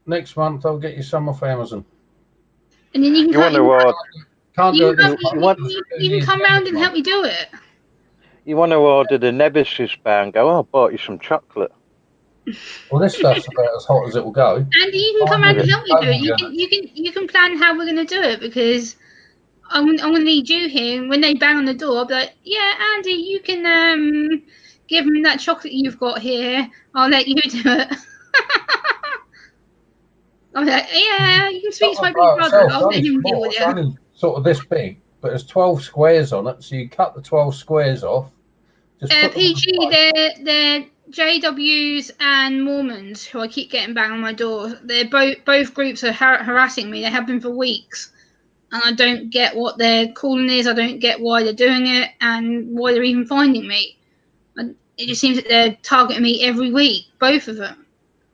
Next month, I'll get you some off Amazon. And then you can you can come round and help me do it. You want to order the Nemesis bar and go, oh, I bought you some chocolate. Well, this stuff's about as hot as it will go. Andy, you can come round and help me do it. You can plan how we're going to do it because I'm going to need you here. And when they bang on the door, I'll be like, yeah, Andy, you can give them that chocolate you've got here. I'll let you do it. I'm like, yeah, you can speak to my big brother. I'll let him deal with it. It's only sort of this big, but there's 12 squares on it, so you cut the 12 squares off. PG, they're JWs and Mormons who I keep getting bang on my door. They're both groups are harassing me. They have been for weeks, and I don't get what their calling is. I don't get why they're doing it and why they're even finding me. And it just seems that they're targeting me every week, both of them.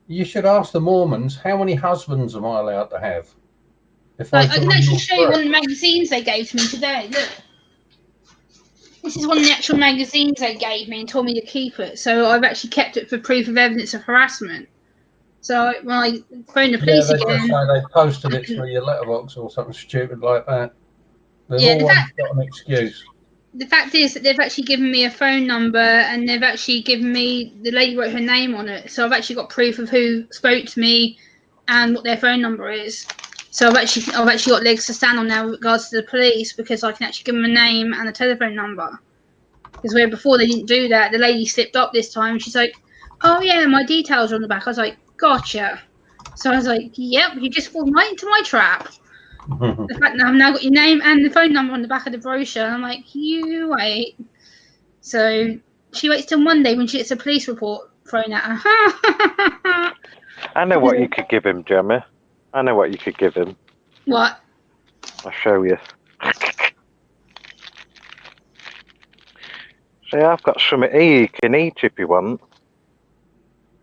You should ask the Mormons, how many husbands am I allowed to have? I can actually show you one of the magazines they gave to me today. Look. This is one of the actual magazines they gave me and told me to keep it. So I've actually kept it for proof of evidence of harassment. So when I phoned the police again... they posted it through your letterbox or something stupid like that. They've always got an excuse. The fact is that they've actually given me a phone number and they've actually given me... The lady wrote her name on it. So I've actually got proof of who spoke to me and what their phone number is. So I've actually got legs to stand on now with regards to the police because I can actually give them a name and a telephone number. Because where before they didn't do that, the lady slipped up this time. She's like, "Oh yeah, my details are on the back." I was like, "Gotcha." So I was like, "Yep, you just fallen right into my trap." The fact that I've now got your name and the phone number on the back of the brochure, I'm like, you wait. So she waits till Monday when she gets a police report thrown at her. I know what you could give him, Gemma. I know what you could give him. What? I'll show you. See, I've got something here you can eat if you want.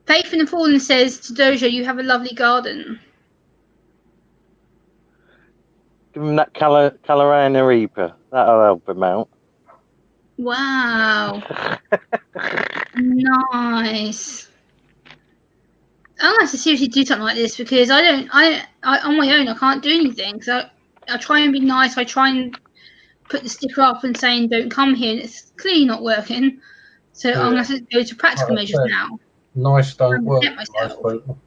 Faith in the Fallen says to Doja, you have a lovely garden. Give him that Carolina Reaper. That'll help him out. Wow. Nice. I'll have to seriously do something like this because I on my own I can't do anything. So I try and be nice. I try and put the sticker up and saying don't come here, and it's clearly not working. So I'm gonna have to go to practical measures now. Nice don't work for most people.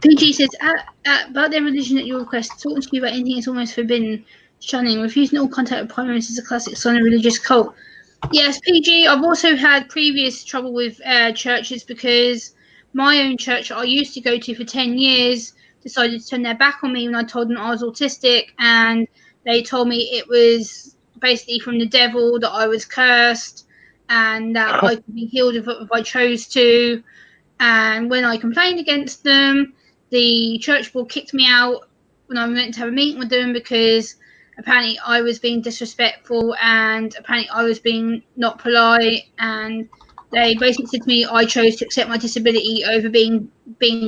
PG says, about their religion at your request, talking to you about anything is almost forbidden. Shunning, refusing all contact with prime minister is a classic sign of religious cult. Yes, PG, I've also had previous trouble with churches because my own church I used to go to for 10 years decided to turn their back on me when I told them I was autistic, and they told me it was basically from the devil, that I was cursed, and that I could be healed if I chose to. And when I complained against them, the church board kicked me out when I went to have a meeting with them because apparently I was being disrespectful and apparently I was being not polite, and they basically said to me I chose to accept my disability over being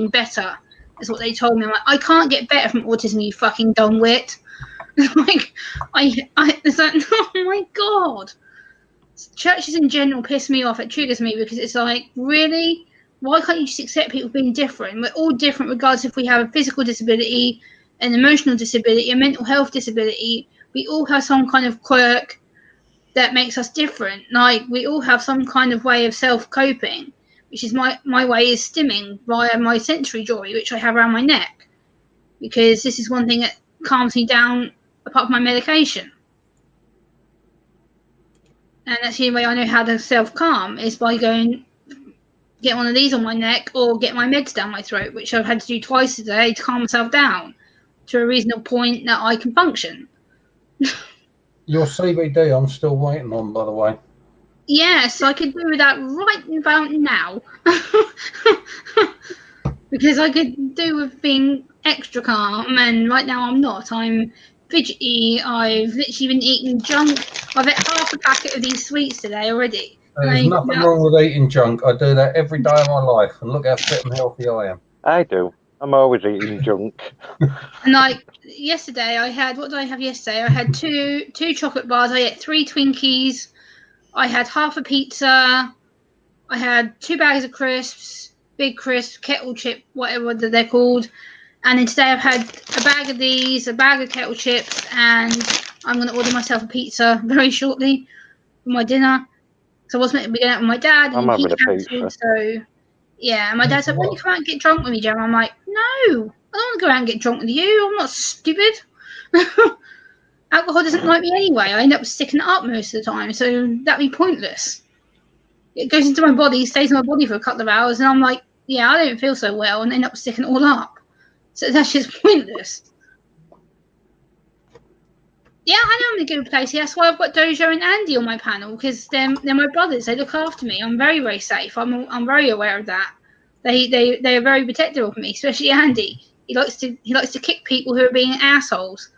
better. That's what they told me. I'm like, I can't get better from autism, you fucking dumb wit. Like, it's like, oh my god. Churches in general piss me off. It triggers me because it's like, really? Why can't you just accept people being different? We're all different regardless if we have a physical disability, an emotional disability, a mental health disability. We all have some kind of quirk that makes us different. Like, we all have some kind of way of self-coping, which is my way is stimming via my sensory jewelry, which I have around my neck, because this is one thing that calms me down apart from my medication. And that's the only way I know how to self-calm is by going get one of these on my neck or get my meds down my throat, which I've had to do twice a day to calm myself down to a reasonable point that I can function. Your CBD I'm still waiting on, by the way. Yes, I could do that right about now. Because I could do with being extra calm, and right now I'm not. I'm fidgety. I've literally been eating junk. I've ate half a packet of these sweets today already. There's nothing wrong with eating junk. I do that every day of my life, and look how fit and healthy I am. I do. I'm always eating junk. And like yesterday, I had, what did I have yesterday? I had two chocolate bars. I ate 3 Twinkies. I had half a pizza. I had 2 bags of crisps, big crisps, kettle chip, whatever they're called. And then today I've had a bag of these, a bag of kettle chips, and I'm going to order myself a pizza very shortly for my dinner. So I was meant to be going out with my dad, and I'm he having a cancelled. pizza. So yeah, and my dad said, "Why don't you come out and get drunk with me, Gemma?" I'm like, "No, I don't want to go out and get drunk with you. I'm not stupid." Alcohol doesn't like me anyway. I end up sticking it up most of the time, so that'd be pointless. It goes into my body, stays in my body for a couple of hours, and I'm like, yeah, I don't feel so well, and end up sticking it all up. So that's just pointless. Yeah, I know I'm in a good place. That's why I've got Dojo and Andy on my panel, because they're my brothers. They look after me. I'm very, very safe. I'm very aware of that. They are very protective of me, especially Andy. He likes to kick people who are being assholes.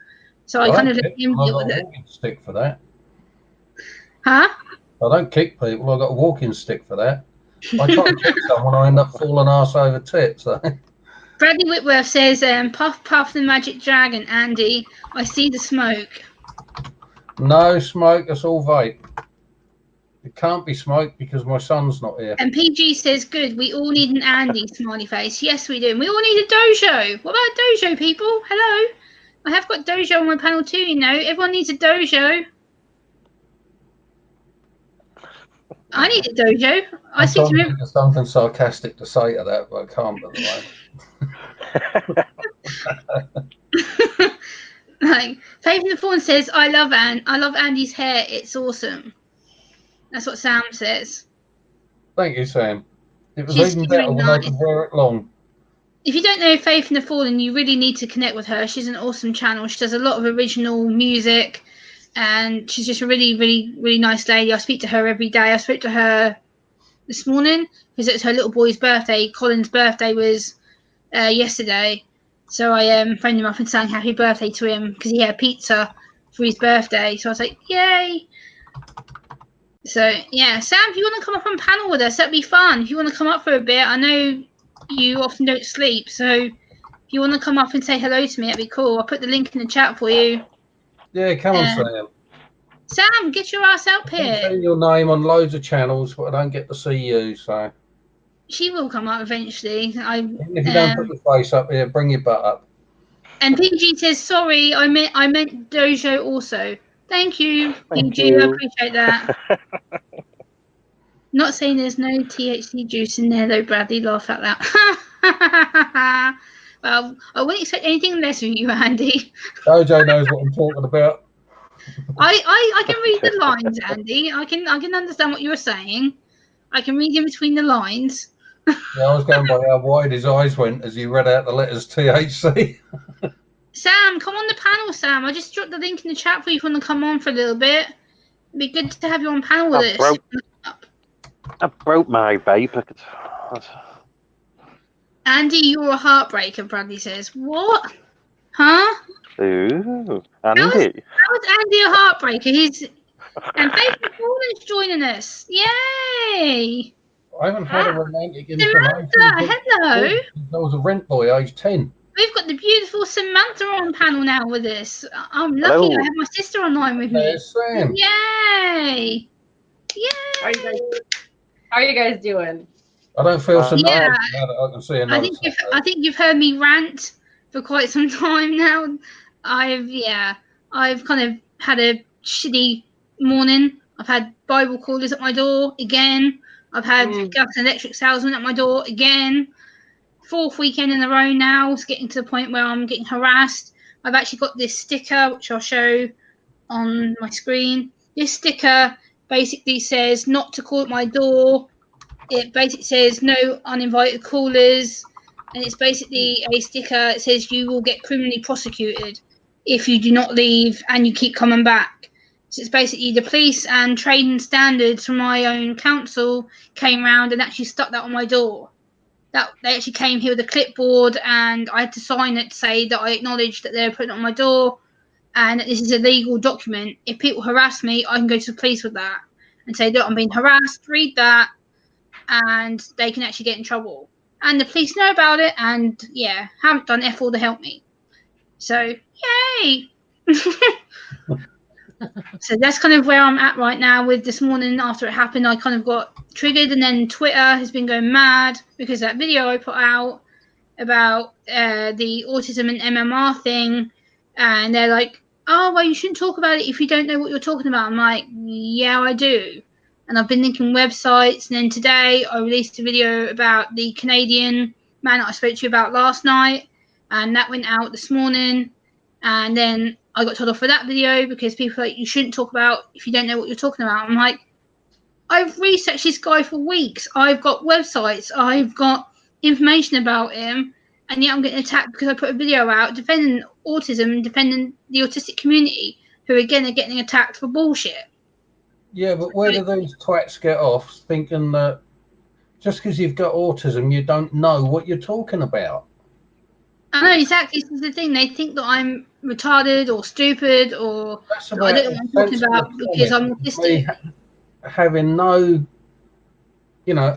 So I kind of let him deal with it. I've got a walking stick for that. Huh? I don't kick people. I've got a walking stick for that. I try to kick someone, I end up falling arse over tit. So. Bradley Whitworth says, "Puff, puff the magic dragon, Andy. I see the smoke." No smoke. That's all vape. It can't be smoke because my son's not here. And PG says, "Good. We all need an Andy smiley face." Yes, we do. And we all need a dojo. What about dojo, people? Hello. I have got dojo on my panel too. You know, everyone needs a dojo. I need a dojo. I think there's something sarcastic to say to that, but I can't at the moment. Like Faith in the Fawn says, I love Andy's hair. It's awesome. That's what Sam says. Thank you, Sam. It was even better when I could wear it long. if you don't know Faith in the Fallen, you really need to connect with her. She's an awesome channel. She does a lot of original music, and she's just a really, really, really nice lady. I speak to her every day. I spoke to her this morning because it's her little boy's birthday. Colin's birthday was yesterday, so I phoned him up and sang happy birthday to him because he had pizza for his birthday. So I was like, yay! So yeah, Sam, if you want to come up on panel with us, that'd be fun. If you want to come up for a bit, I know you often don't sleep, so if you want to come up and say hello to me, that'd be cool. I'll put the link in the chat for you. Yeah, come on, Sam. Sam, get your ass up I've here. seen your name on loads of channels, but I don't get to see you. So She will come up eventually. even if you don't put your face up here, bring your butt up. And PG says, sorry, I meant Dojo also. Thank you, Thank PG. I you. appreciate that. Not saying there's no THC juice in there, though, Bradley. Laugh at that. Well, I wouldn't expect anything less from you, Andy. Dojo knows what I'm talking about. I can read the lines, Andy. I can understand what you were saying. I can read in between the lines. Yeah, I was going by how wide his eyes went as you read out the letters THC. Sam, come on the panel, Sam. I just dropped the link in the chat for you if you want to come on for a little bit. It'd be good to have you on panel with us. I broke my vape. Andy, you're a heartbreaker, Bradley says. What? Huh? Ooh, How is Andy. Andy a heartbreaker? And Faith McFarlane's joining us. Yay! I haven't had a romantic Samantha, hello. I was a rent boy, age 10. We've got the beautiful Samantha on panel now with us. I'm lucky Hello. I have my sister online with me. There's Sam. Yay! Yay! How are you guys doing? I don't feel so Yeah. nice now that I can see another. I think you've heard me rant for quite some time now. I've kind of had a shitty morning. I've had Bible callers at my door again. I've had gas and electric salesmen at my door again. 4th weekend in a row now. It's getting to the point where I'm getting harassed. I've actually got this sticker, which I'll show on my screen. This sticker basically says not to call at my door. It basically says no uninvited callers. And it's basically a sticker that says you will get criminally prosecuted if you do not leave and you keep coming back. So it's basically the police and trading standards from my own council came round and actually stuck that on my door. That they actually came here with a clipboard and I had to sign it to say that I acknowledge that they're putting it on my door and that this is a legal document. If people harass me, I can go to the police with that and say, look, I'm being harassed, read that, and they can actually get in trouble. And the police know about it and, yeah, haven't done F all to help me. So, yay! So that's kind of where I'm at right now with this morning. After it happened, I kind of got triggered, and then Twitter has been going mad because that video I put out about the autism and MMR thing, and they're like, oh, well, you shouldn't talk about it if you don't know what you're talking about. I'm like, yeah, I do. And I've been linking websites, and then today I released a video about the Canadian man that I spoke to you about last night, and that went out this morning. And then I got told off for that video because people are like, you shouldn't talk about if you don't know what you're talking about. I'm like, I've researched this guy for weeks. I've got websites. I've got information about him. And yet I'm getting attacked because I put a video out defending autism and defending the autistic community, who again are getting attacked for bullshit. Yeah, but where do those twats get off thinking that just because you've got autism, you don't know what you're talking about? I know, exactly. This is the thing. They think that I'm retarded or stupid or I don't know what I'm talking about because I'm autistic. Having no,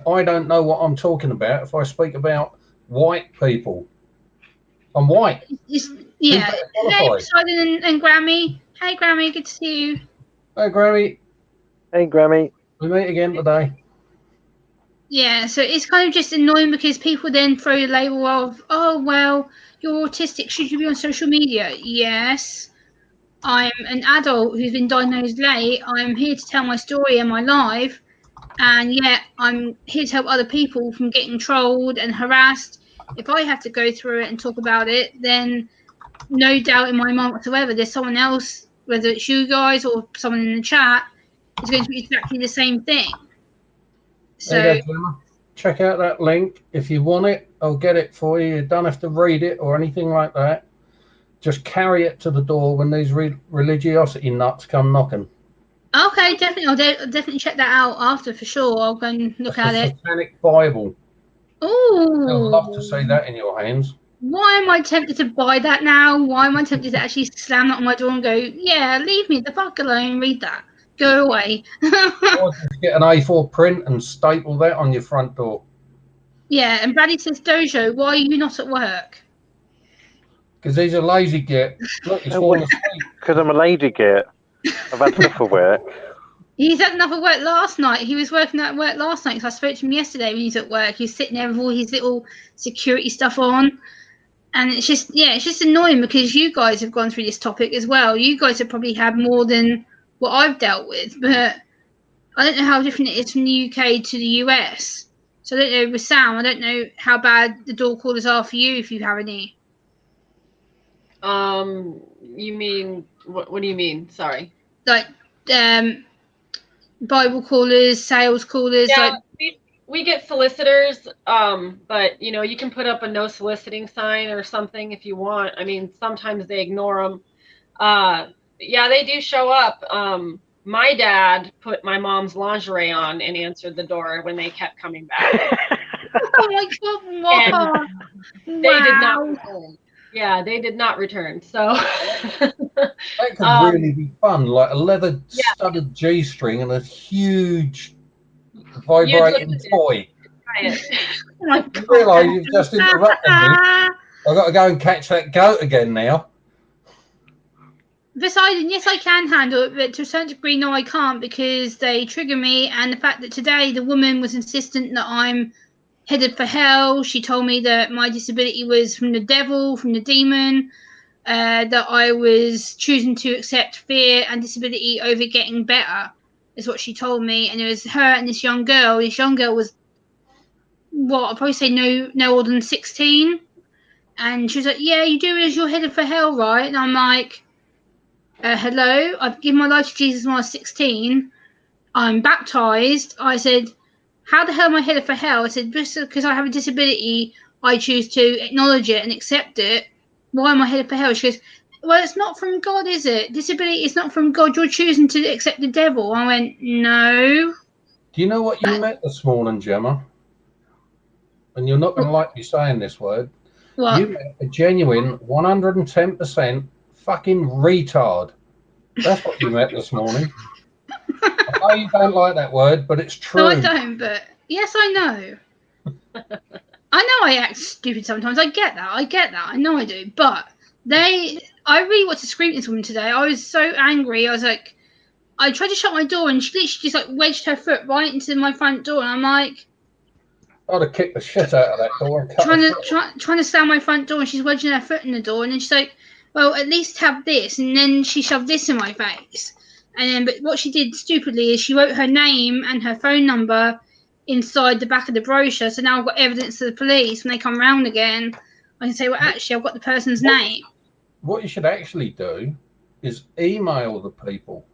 I don't know what I'm talking about if I speak about white people. I'm white. Yeah. Hey, Poseidon and Grammy. Hey, Grammy, good to see you. Hey, Grammy. Hey, Grammy. We meet again today. Yeah, so it's kind of just annoying because people then throw the label of, oh, well, you're autistic. Should you be on social media? Yes. I'm an adult who's been diagnosed late. I'm here to tell my story in my life. And yet I'm here to help other people from getting trolled and harassed. If I have to go through it and talk about it, then no doubt in my mind whatsoever, there's someone else, whether it's you guys or someone in the chat, is going to be exactly the same thing. So, check out that link. If you want it, I'll get it for you. You don't have to read it or anything like that. Just carry it to the door when these religiosity nuts come knocking. Okay, definitely. I'll definitely check that out after for sure. I'll go and look at That's it. the Satanic Bible. I'd love to see Ooh. that in your hands. Why am I tempted to buy that now? Why am I tempted to actually slam that on my door and go, yeah, leave me the fuck alone, read that. Go away. Or just get an A4 print and staple that on your front door. Yeah, and Bradley says, Dojo, why are you not at work? Because he's a lazy git. Look, he's falling asleep. Because I'm a lady git. I've had enough of work. He's had enough of work last night. He was working at work last night because I spoke to him yesterday when he's at work. He's sitting there with all his little security stuff on. And it's just annoying because you guys have gone through this topic as well. You guys have probably had more than what I've dealt with, but I don't know how different it is from the UK to the US. So I don't know with Sam, I don't know how bad the door callers are for you if you have any. You mean what do you mean? Sorry. Like Bible callers, sales callers, Yeah, like we get solicitors, but you can put up a no soliciting sign or something if you want. I mean, sometimes they ignore them. Yeah, they do show up. My dad put my mom's lingerie on and answered the door when they kept coming back. oh my god, And they did not wow. return. Yeah, they did not return. So that could really be fun, like a leather studded G-string and a huge vibrating toy. Oh my god. You realise you've just interrupted me. I've got to go and catch that goat again now. Poseidon, yes, I can handle it, but to a certain degree, no, I can't because they trigger me. And the fact that today the woman was insistent that I'm headed for hell. She told me that my disability was from the devil, from the demon, that I was choosing to accept fear and disability over getting better, is what she told me. And it was her and this young girl. This young girl was, what, I'll probably say no older than 16. And she was like, yeah, you do realize you're headed for hell, right? And I'm like, hello, I've given my life to Jesus when I was 16. I'm baptized. I said, how the hell am I headed for hell? I said, just because I have a disability, I choose to acknowledge it and accept it. Why am I headed for hell? She goes, well, it's not from God, is it? Disability is not from God. You're choosing to accept the devil. I went, no. Do you know what you met this morning, Gemma? And you're not going to like me saying this word. What? You met a genuine 110% fucking retard. That's what you met this morning. I know you don't like that word, but it's true. No, I don't, but yes, I know. I know I act stupid sometimes. I get that. I know I do. But I really wanted to scream at this woman today. I was so angry. I was like, I tried to shut my door and she literally just like wedged her foot right into my front door. And I'm like, I'd have kicked the shit out of that door and cut trying to slam my front door, and she's wedging her foot in the door. And then she's like, well, at least have this. And then she shoved this in my face. And then, but what she did stupidly is she wrote her name and her phone number inside the back of the brochure. So now I've got evidence to the police when they come round again. I can say, well, actually, I've got the person's name. What you should actually do is email the people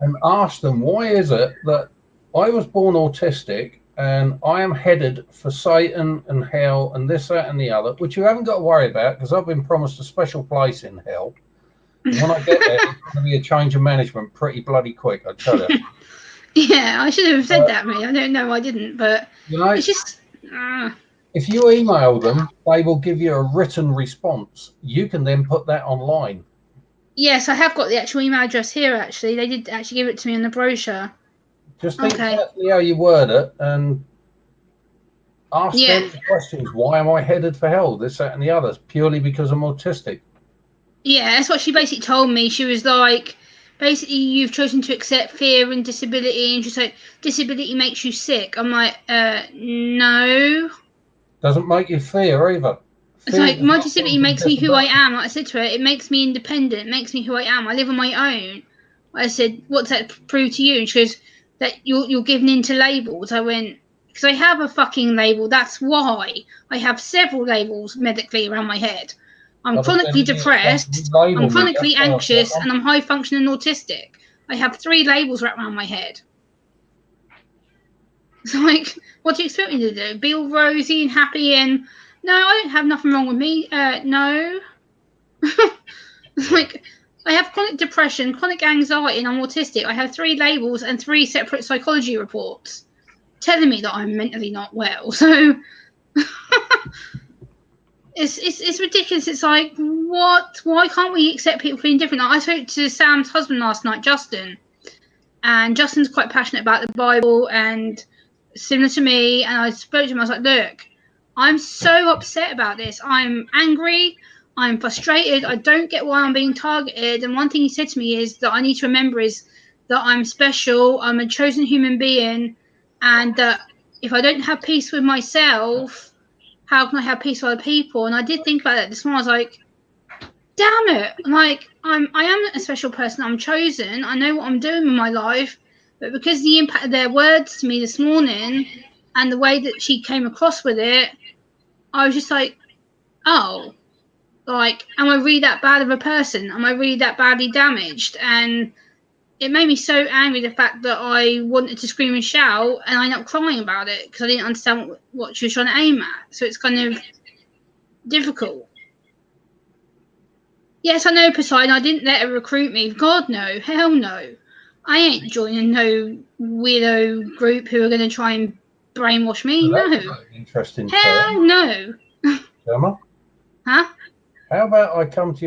and ask them, why is it that I was born autistic and I am headed for Satan and hell and this, that, and the other, which you haven't got to worry about because I've been promised a special place in hell. And when I get there, it's going to be a change of management pretty bloody quick, I tell you. Yeah, I should have said that, mate. I don't know, I didn't, but it's just. If you email them, they will give you a written response. You can then put that online. Yes, I have got the actual email address here, actually. They did actually give it to me in the brochure. Just think carefully how you word it and ask them the questions. Why am I headed for hell? This, that, and the others, purely because I'm autistic. Yeah, that's what she basically told me. She was like, basically, you've chosen to accept fear and disability. And she's like, disability makes you sick. I'm like, no. Doesn't make you fear either. It's like, my disability makes me who I am. Like I said to her, it makes me independent. It makes me who I am. I live on my own. I said, what's that prove to you? And she goes, that you're given into labels. I went, because I have a fucking label. That's why. I have several labels medically around my head. I'm chronically depressed, I'm chronically anxious, and I'm high functioning autistic. I have 3 labels wrapped around my head. It's like, what do you expect me to do? Be all rosy and happy and, no, I don't have nothing wrong with me. No. It's like, I have chronic depression, chronic anxiety, and I'm autistic. I have 3 labels and 3 separate psychology reports telling me that I'm mentally not well. So it's ridiculous. It's like, what? Why can't we accept people feeling different? I spoke to Sam's husband last night, Justin, and Justin's quite passionate about the Bible and similar to me. And I spoke to him. I was like, look, I'm so upset about this. I'm angry. I'm frustrated. I don't get why I'm being targeted. And one thing he said to me is that I need to remember is that I'm special. I'm a chosen human being, and that if I don't have peace with myself, how can I have peace with other people? And I did think about that this morning. I was like, damn it. Like, I am a special person. I'm chosen. I know what I'm doing in my life. But because the impact of their words to me this morning and the way that she came across with it, I was just like, oh, like, am I really that bad of a person? Am I really that badly damaged? And it made me so angry, the fact that I wanted to scream and shout, and I ended up crying about it because I didn't understand what she was trying to aim at. So it's kind of difficult. Yes, I know, Poseidon. I didn't let her recruit me. God, no. Hell no. I ain't joining no weirdo group who are going to try and brainwash me. Well, No. that's an interesting Hell turn, no. Gemma. Huh? How about I come to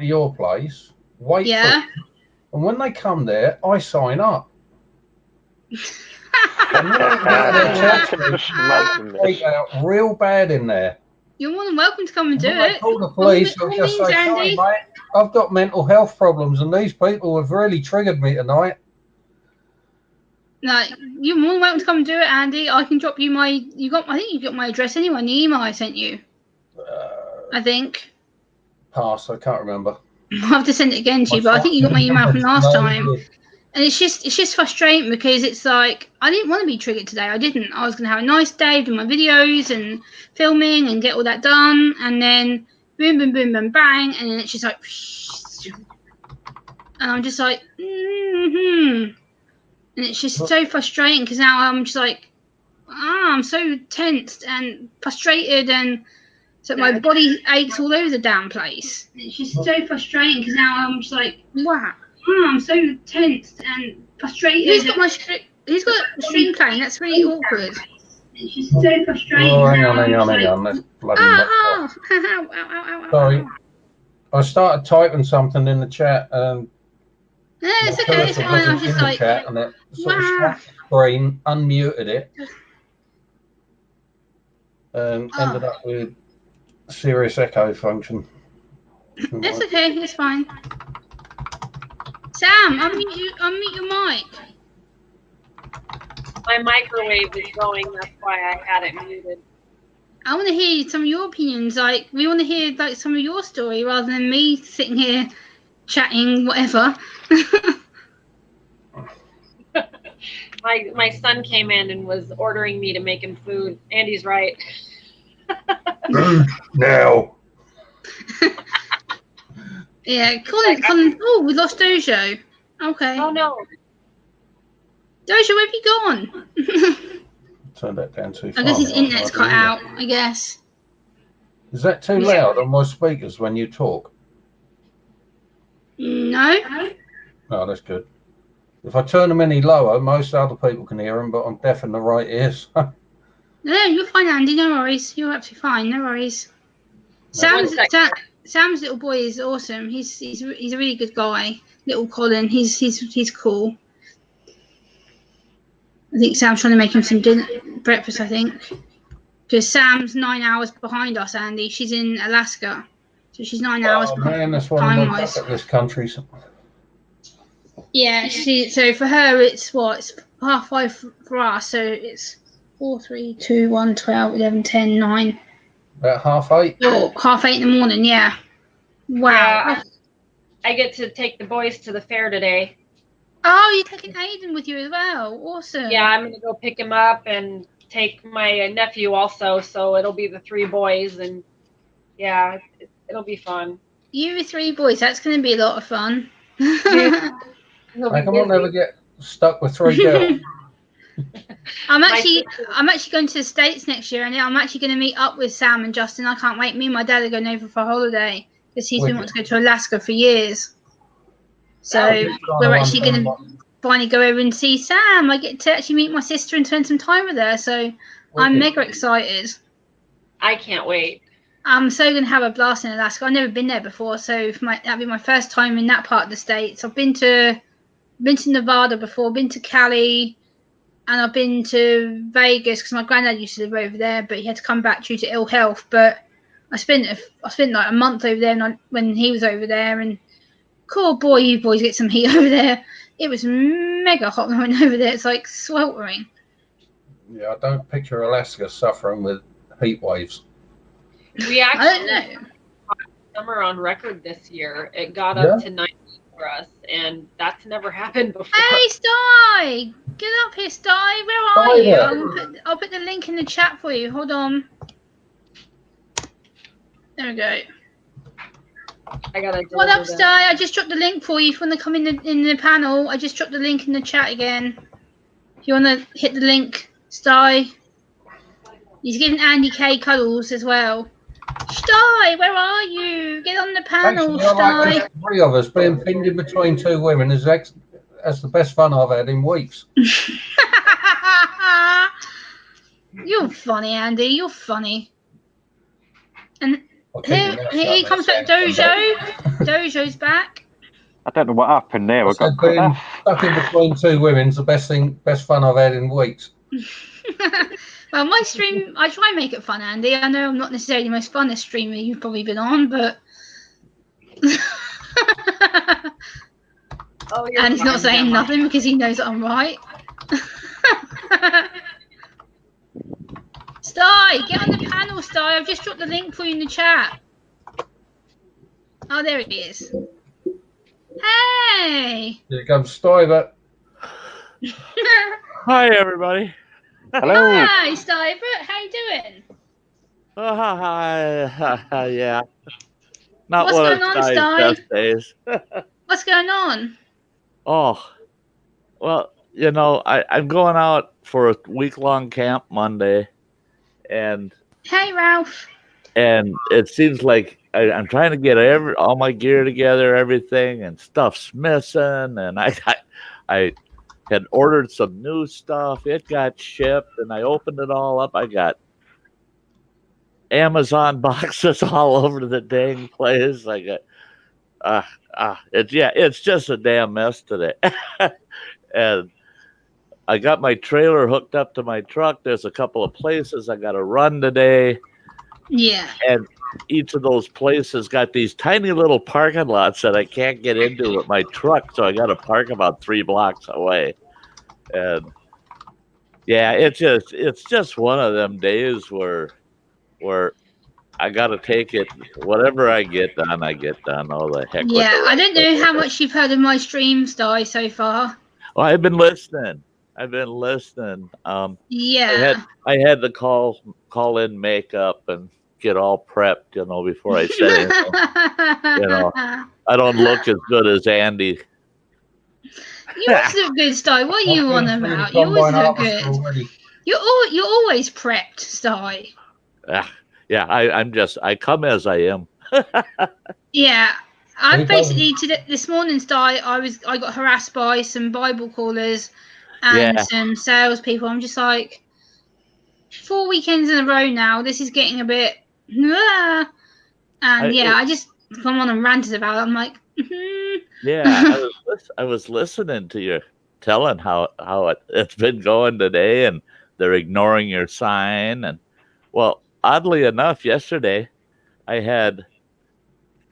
your place, wait for Yeah. them, and when they come there, I sign up. And Just imagine freak this. out real bad in there. You're more than welcome to come and do When they it. call the police, All I'll just means, say, sorry, Andy. mate, I've got mental health problems, and these people have really triggered me tonight. No, you're more than welcome to come and do it, Andy. I can drop you my. I think you got my address anyway in the email I sent you. I think. Pass. I can't remember. I'll have to send it again to you, but I think you got my email from last time. And it's just frustrating because it's like, I didn't want to be triggered today. I didn't. I was going to have a nice day, do my videos and filming and get all that done. And then boom, boom, boom, boom, bang. And then it's just like, and I'm just like, And it's just so frustrating because now I'm just like, I'm so tensed and frustrated, and so my body aches all over the damn place. It's just so frustrating because now I'm just like, wow. I'm so tensed and frustrated. Who's got the string playing? That's really awkward. It's just so frustrating. Oh, hang on. That's bloody ow. Sorry. I started typing something in the chat, and no, it's okay. It's fine. I was just like, chat, and it sort of snapped the screen, unmuted it, and ended up with serious echo function. It's okay. It's fine. Sam, unmute your mic. My microwave is going. That's why I had it muted. I want to hear some of your opinions. Like, we want to hear like some of your story rather than me sitting here chatting whatever. My son came in and was ordering me to make him food. Andy's right. Now. Yeah, Colin. Oh, we lost Dojo. Okay. Oh no. Dojo, where have you gone? Turn that down too far. I guess his internet's cut out. I guess. Is that too loud on my speakers when you talk? No. Oh, that's good. If I turn them any lower, most other people can hear them, but I'm deaf in the right ears. No, you're fine, Andy. No worries. You're absolutely fine. No worries. Sam's little boy is awesome. He's a really good guy. Little Colin. He's cool. I think Sam's trying to make him some breakfast. I think because Sam's 9 hours behind us, Andy. She's in Alaska, so she's 9 hours behind. Man, that's one of my bucket list countries. Yeah, so for her it's 5:30 for us, so it's 4, 3, 2, 1, 12, 11, 10, 9. About 8:30? Oh, 8:30 in the morning, yeah. Wow. Yeah, I get to take the boys to the fair today. Oh, you're taking Aiden with you as well. Awesome. Yeah, I'm going to go pick him up and take my nephew also, so it'll be the 3 boys, and yeah, it'll be fun. You with 3 boys, that's going to be a lot of fun. Like, I won't never get stuck with 3 girls. I'm actually going to the States next year, and I'm actually going to meet up with Sam and Justin. I can't wait. Me and my dad are going over for a holiday because he's been wanting to go to Alaska for years. So we're actually going to finally go over and see Sam. I get to actually meet my sister and spend some time with her. So I'm mega excited. I can't wait. I'm so going to have a blast in Alaska. I've never been there before, so that'll be my first time in that part of the States. I've been to Nevada before, been to Cali, and I've been to Vegas because my granddad used to live over there, but he had to come back due to ill health. But I spent like a month over there when he was over there, and cool boy, you boys get some heat over there. It was mega hot when I went over there. It's like sweltering. Yeah, I don't picture Alaska suffering with heat waves. We actually I don't know. Summer on record this year. It got up to 90 for us, and that's never happened before. Hey, Sty! Get up here, Sty. Where are you? I'll put the link in the chat for you. Hold on. There we go. I gotta. What up, Sty? I just dropped the link for you if you want to come in the panel. I just dropped the link in the chat again. If you want to hit the link, Sty. He's giving Andy K cuddles as well. Sty, where are you? Get on the panel, Sty. Like three of us being pinned in between two women that's the best fun I've had in weeks. You're funny, Andy. You're funny. And here comes that Dojo. Dojo's back. I don't know what happened there. I got being stuck in between two women's the best fun I've had in weeks. Well, my stream, I try and make it fun, Andy. I know I'm not necessarily the most funnest streamer you've probably been on, but and he's not saying nothing because he knows that I'm right. Sty, get on the panel, Sty. I've just dropped the link for you in the chat. Oh, there it is. Hey! Here comes Stuyver. Hi, everybody. Hello. Hi, Stuyver. How you doing? Yeah. Not What's one going of on, Stuy's Sty? best days. What's going on? Oh, well, I'm going out for a week-long camp Monday, and Hey, Ralph. And it seems like I'm trying to get all my gear together, everything, and stuff's missing. And I had ordered some new stuff. It got shipped, and I opened it all up. I got Amazon boxes all over the dang place. I got it's just a damn mess today. And I got my trailer hooked up to my truck. There's a couple of places I got to run today. Yeah. And each of those places got these tiny little parking lots that I can't get into with my truck, so I got to park about 3 blocks away. And yeah, it's just one of them days where I got to take it. Whatever I get done, I get done. All the heck. Yeah, I don't know how much you've heard of my streams, Di, so far. Well, I've been listening. Yeah. I had to call in makeup and get all prepped, before I said anything. I don't look as good as Andy. You always look good, Sty. What are you on about? You always look good. You're always prepped, Sty. Yeah, I come as I am. Yeah. I basically this morning, Sty, I got harassed by some Bible callers and some salespeople. I'm just like, 4 weekends in a row now. This is getting a bit, and I just come on and ranted about it. I'm like, yeah, I was listening to you telling how it's been going today, and they're ignoring your sign. And well, oddly enough, yesterday I had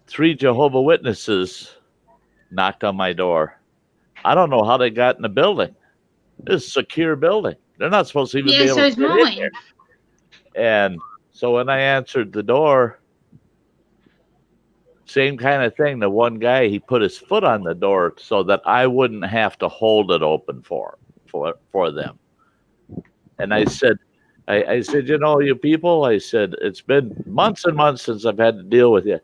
3 Jehovah's Witnesses knocked on my door. I don't know how they got in the building. It's a secure building. They're not supposed to even be able to get in there. And so when I answered the door, same kind of thing. The one guy, he put his foot on the door so that I wouldn't have to hold it open for them. And I said, you people, I said, it's been months and months since I've had to deal with you.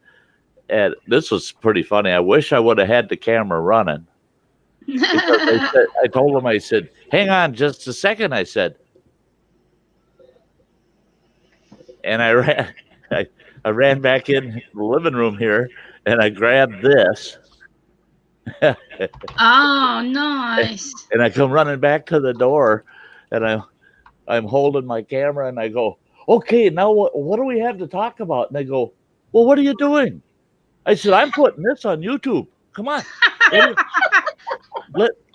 And this was pretty funny. I wish I would have had the camera running. Because I told him, I said, hang on just a second, I said. And I ran, I ran back in the living room here, and I grabbed this, Oh, nice. and I come running back to the door, and I'm holding my camera, and I go, okay, now what do we have to talk about? And they go, well, what are you doing? I said, I'm putting this on YouTube. Come on.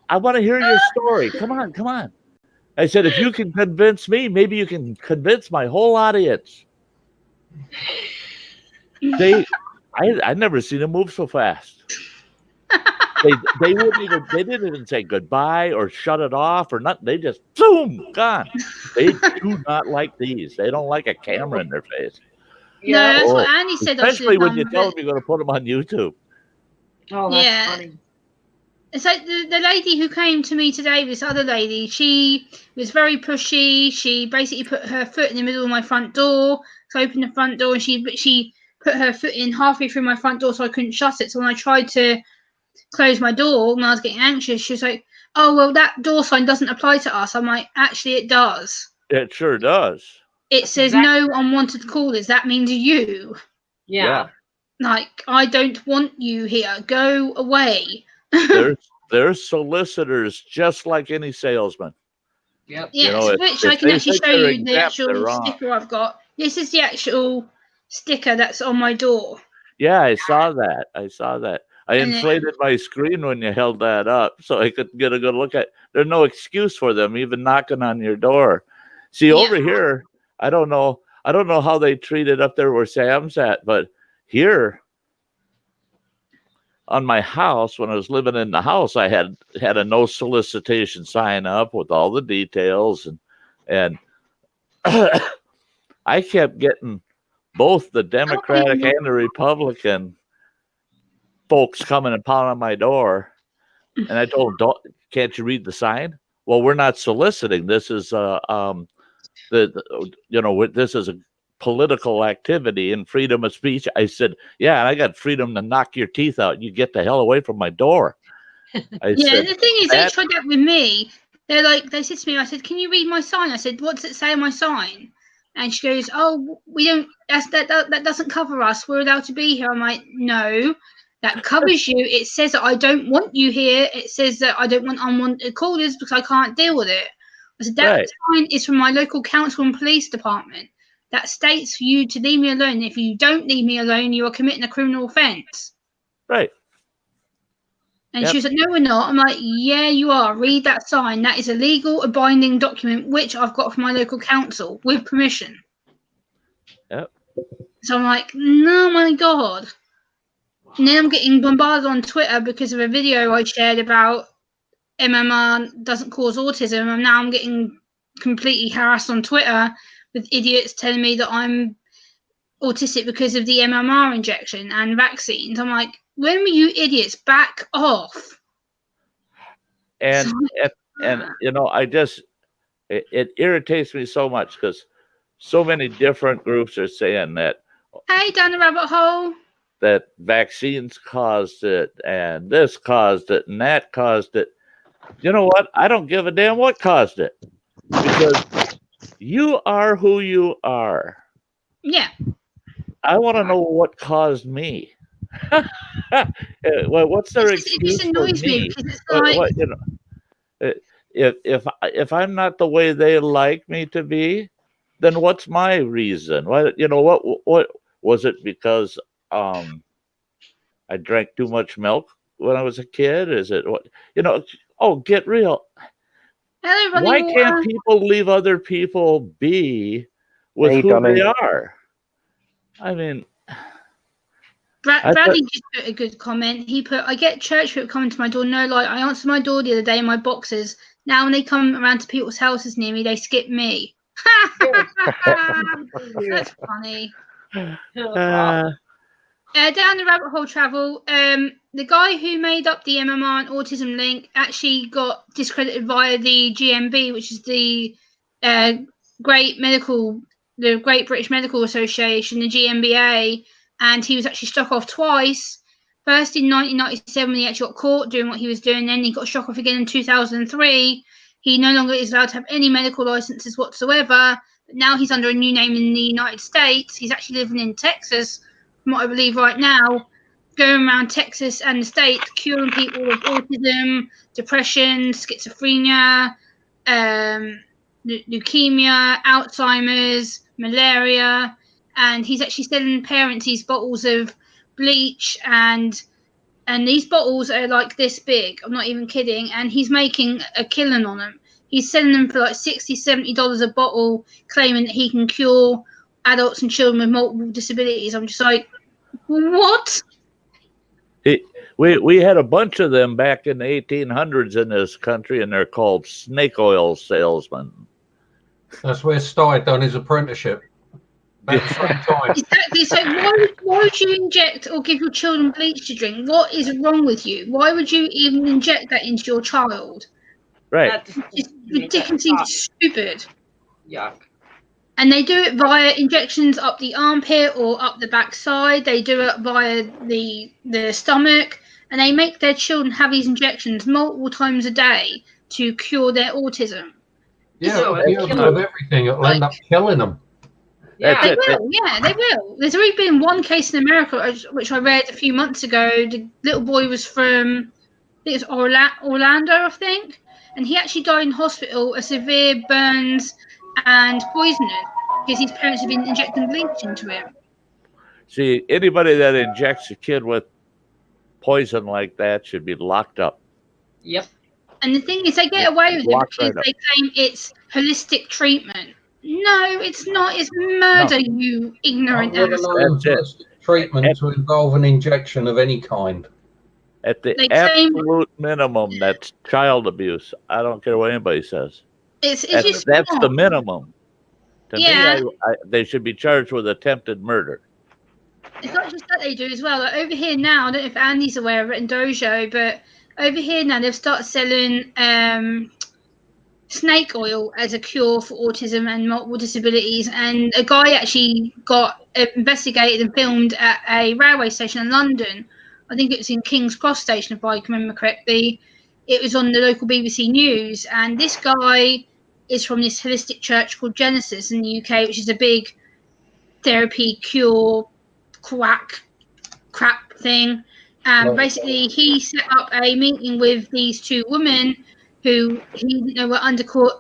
I want to hear your story. Come on, come on. I said, if you can convince me, maybe you can convince my whole audience. I never seen them move so fast. They didn't even say goodbye or shut it off or nothing. They just boom, gone. They do not like these. They don't like a camera in their face. No, Yeah. that's what Andy said. Especially when you tell them you're going to put them on YouTube. Oh, that's Yeah. funny. It's like the lady who came to me today, this other lady, she was very pushy. She basically put her foot in the middle of my front door. So I opened the front door and she put her foot in halfway through my front door so I couldn't shut it. So when I tried to close my door when I was getting anxious, she was like, oh, well, that door sign doesn't apply to us. I'm like, actually, it does. It sure does. It says no unwanted callers. That means you. Yeah. Like, I don't want you here. Go away. There's solicitors just like any salesman. Yep. Yes, You know, which if I can they actually think show they're you the exempt, they're actual wrong. sticker I've got. This is the actual sticker that's on my door. Yeah, I saw that. I And inflated my screen when you held that up so I could get a good look at. There's no excuse for them even knocking on your door. See, over here, I don't know how they treat it up there where Sam's at, but here on my house, when I was living in the house, I had a no solicitation sign up with all the details, and I kept getting both the Democratic and the Republican folks coming and pounding on my door, and I told them, can't you read the sign? Well, we're not soliciting. This is this is a political activity and freedom of speech. I said, yeah, and I got freedom to knock your teeth out. You get the hell away from my door. the thing is, they tried that with me. They said to me, I said, can you read my sign? I said, what does it say on my sign? And she goes, oh, we don't, that doesn't cover us. We're allowed to be here. I'm like, no, that covers you. It says that I don't want you here. It says that I don't want unwanted callers because I can't deal with it. I said, that sign is from my local council and police department. That states for you to leave me alone. If you don't leave me alone, you are committing a criminal offence. Right. And she was like, no, we're not. I'm like, yeah, you are. Read that sign. That is a legal, a binding document, which I've got from my local council with permission. Yep. So I'm like, no, my God. And then I'm getting bombarded on Twitter because of a video I shared about MMR doesn't cause autism. And now I'm getting completely harassed on Twitter with idiots telling me that I'm autistic because of the MMR injection and vaccines. I'm like, when were you idiots? Back off. And you know, it irritates me so much because so many different groups are saying that. Hey, down the rabbit hole. That vaccines caused it, and this caused it, and that caused it. You know what? I don't give a damn what caused it, because you are who you are. Yeah. I want to know what caused me. What's their excuse for me? What, you know, if I'm not the way they like me to be, then what's my reason? What, you know, what was it? Because I drank too much milk when I was a kid? Is it what, you know? Oh, get real. Why can't people leave other people be with who they are? I mean, Bradley just put a good comment. He put, I get church people coming to my door, no lie. I answered my door the other day in my boxers. Now when they come around to people's houses near me, they skip me. That's funny. Down the rabbit hole travel. The guy who made up the MMR and autism link actually got discredited via the GMB, which is the Great British Medical Association, the GMBA, and he was actually struck off twice. First in 1997 when he actually got caught doing what he was doing, then he got struck off again in 2003. He no longer is allowed to have any medical licenses whatsoever. But now he's under a new name in the United States. He's actually living in Texas, from what I believe right now, going around Texas and the States, curing people with autism, depression, schizophrenia, leukemia, Alzheimer's, malaria. And he's actually selling parents these bottles of bleach, and these bottles are like this big. I'm not even kidding. And he's making a killing on them. He's selling them for like $60-$70 a bottle, claiming that he can cure adults and children with multiple disabilities. I'm just like, what? We had a bunch of them back in the 1800s in this country, and they're called snake oil salesmen. That's where Sty done his apprenticeship. At the same time. Exactly. So why would you inject or give your children bleach to drink? What is wrong with you? Why would you even inject that into your child? Right. It's ridiculously stupid. Yuck. And they do it via injections up the armpit or up the backside. They do it via the stomach, and they make their children have these injections multiple times a day to cure their autism. Yeah, So with everything, it'll end up killing them. Yeah. They will. Yeah, they will. There's already been one case in America, which I read a few months ago. The little boy was from, I think it's Orlando, I think, and he actually died in hospital of severe burns and poisoning because his parents had been injecting bleach into him. See, anybody that injects a kid with poison like that should be locked up. Yep. And the thing is, they get away with it Locked because right up. they claim it's holistic treatment. No, it's not. It's murder, you ignorant I've never ass. known treatment to involve an injection of any kind. At the They claim absolute minimum, that's child abuse. I don't care what anybody says. it's just That's not. the minimum. To Yeah. me, they should be charged with attempted murder. It's not just that they do as well. Like over here now, I don't know if Andy's aware of it in Dojo, but over here now they've started selling snake oil as a cure for autism and multiple disabilities. And a guy actually got investigated and filmed at a railway station in London. I think it was in King's Cross Station, if I can remember correctly. It was on the local BBC News, and this guy is from this holistic church called Genesis in the UK, which is a big therapy cure crap thing. Basically, he set up a meeting with these two women who were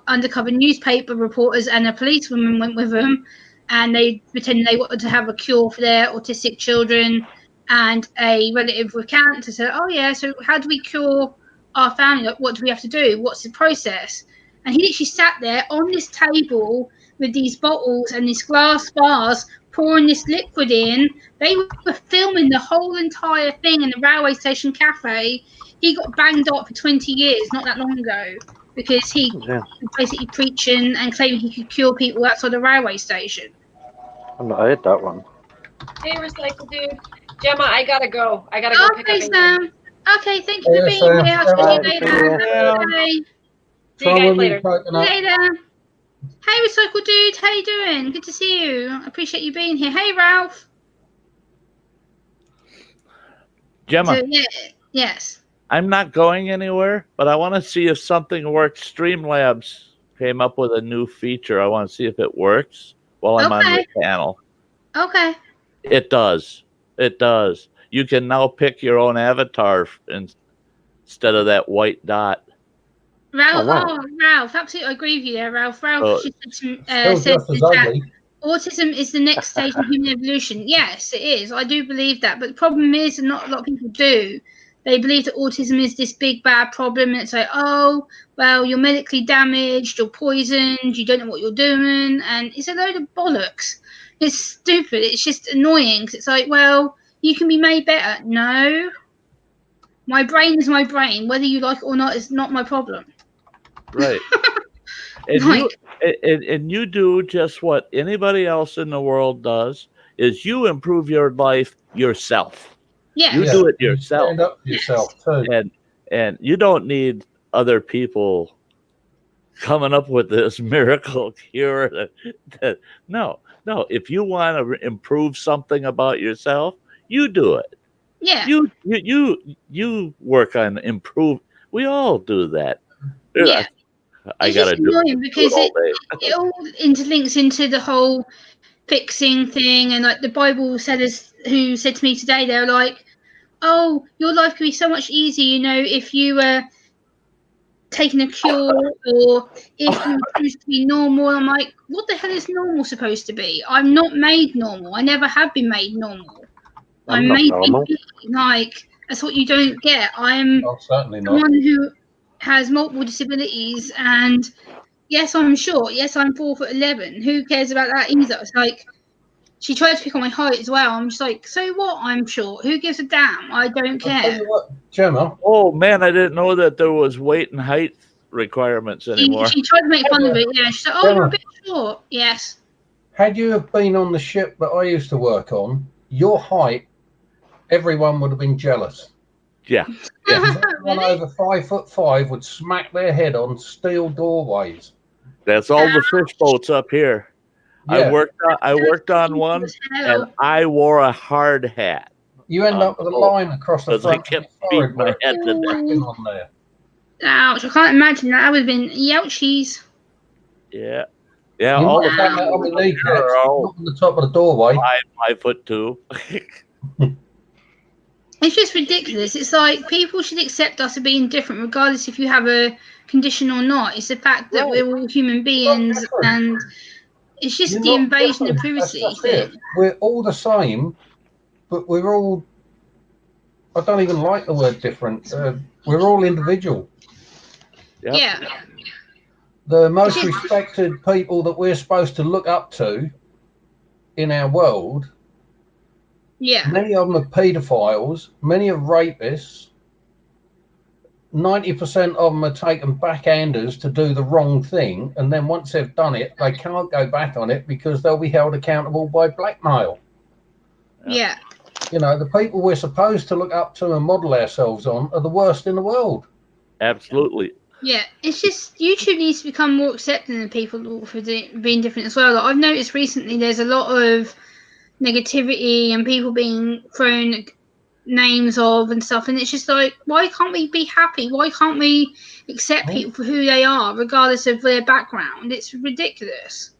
undercover newspaper reporters, and a policewoman went with them, and they pretended they wanted to have a cure for their autistic children. And a relative with cancer said, "Oh yeah, so how do we cure our family? Like, what do we have to do? What's the process?" And he literally sat there on this table with these bottles and these glass bars, pouring this liquid in. They were filming the whole entire thing in the railway station cafe. He got banged up for 20 years not that long ago because he was basically preaching and claiming he could cure people outside the railway station. I've not heard that one. Hey, Recycle Dude. Gemma, I gotta go. I gotta go pick up Sam. Okay, thank you for being here. I'll see you later. Have a good day. See you guys later. Later. Hey, Recycle Dude. How you doing? Good to see you. I appreciate you being here. Hey, Ralph. Gemma. So, yes. I'm not going anywhere, but I want to see if something works. Streamlabs came up with a new feature. I want to see if it works while I'm on your panel. Okay. It does. It does. You can now pick your own avatar instead of that white dot. Ralph, absolutely, I agree with you there, Ralph. Ralph said that autism is the next stage of human evolution. Yes, it is. I do believe that. But the problem is, and not a lot of people do, they believe that autism is this big bad problem, and it's like, oh, well, you're medically damaged, you're poisoned, you don't know what you're doing, and it's a load of bollocks. It's stupid. It's just annoying. It's like, well, you can be made better. No. My brain is my brain. Whether you like it or not is not my problem. Right. And you do just what anybody else in the world does, is you improve your life yourself. Yeah. You do it yourself. Stand up for yourself too. And you don't need other people coming up with this miracle cure. No. If you want to improve something about yourself, you do it. Yeah. You work on improve. We all do that. Yeah. I It's got just to do annoying because all day. it all interlinks into the whole fixing thing, and like the Bible said, who said to me today, they're like, "Oh, your life could be so much easier, you know, if you were taking a cure or if you choose to be normal." I'm like, what the hell is normal supposed to be? I'm not made normal. I never have been made normal. I'm I'm not made normal. to be like, that's what you don't get. I'm Oh, certainly not. someone who has multiple disabilities, and yes, I'm short. Yes, I'm 4'11". Who cares about that either? It's like, she tried to pick on my height as well. I'm just like, so what? I'm short. Who gives a damn? I don't I'll tell care. you what, Gemma. Oh man, I didn't know that there was weight and height requirements anymore. She tried to make fun of it. Yeah, she's like, oh, you're a bit short. Yes. Had you have been on the ship that I used to work on, your height, everyone would have been jealous. Yeah. Because everyone Really? over 5'5" would smack their head on steel doorways. That's all the fish boats up here. I Yeah, worked on one, and I wore a hard hat. you end up with a line across the because I front of your kept beating forehead my where head to death. cracking on there. Ouch! I can't imagine that. I would have been ouchies. Yeah. Yeah, You all might the have found that on fish the up here kneecaps, are all not on the top of the doorway. 5'2". It's just ridiculous. It's like people should accept us as being different, regardless if you have a condition or not. It's the fact that we're all human beings, and it's just You're the not invasion of different. privacy That's it. thing. We're all the same, but we're all. I don't even like the word different. We're all individual. Yep. Yeah. The most respected people that we're supposed to look up to in our world, Yeah. many of them are paedophiles, many are rapists, 90% of them are taking backhanders to do the wrong thing, and then once they've done it, they can't go back on it because they'll be held accountable by blackmail. Yeah. You know, the people we're supposed to look up to and model ourselves on are the worst in the world. Absolutely. Yeah, it's just YouTube needs to become more accepting of people for being different as well. Like, I've noticed recently there's a lot of negativity and people being thrown names of and stuff, and it's just like, why can't we be happy? Why can't we accept people for who they are, regardless of their background? It's ridiculous.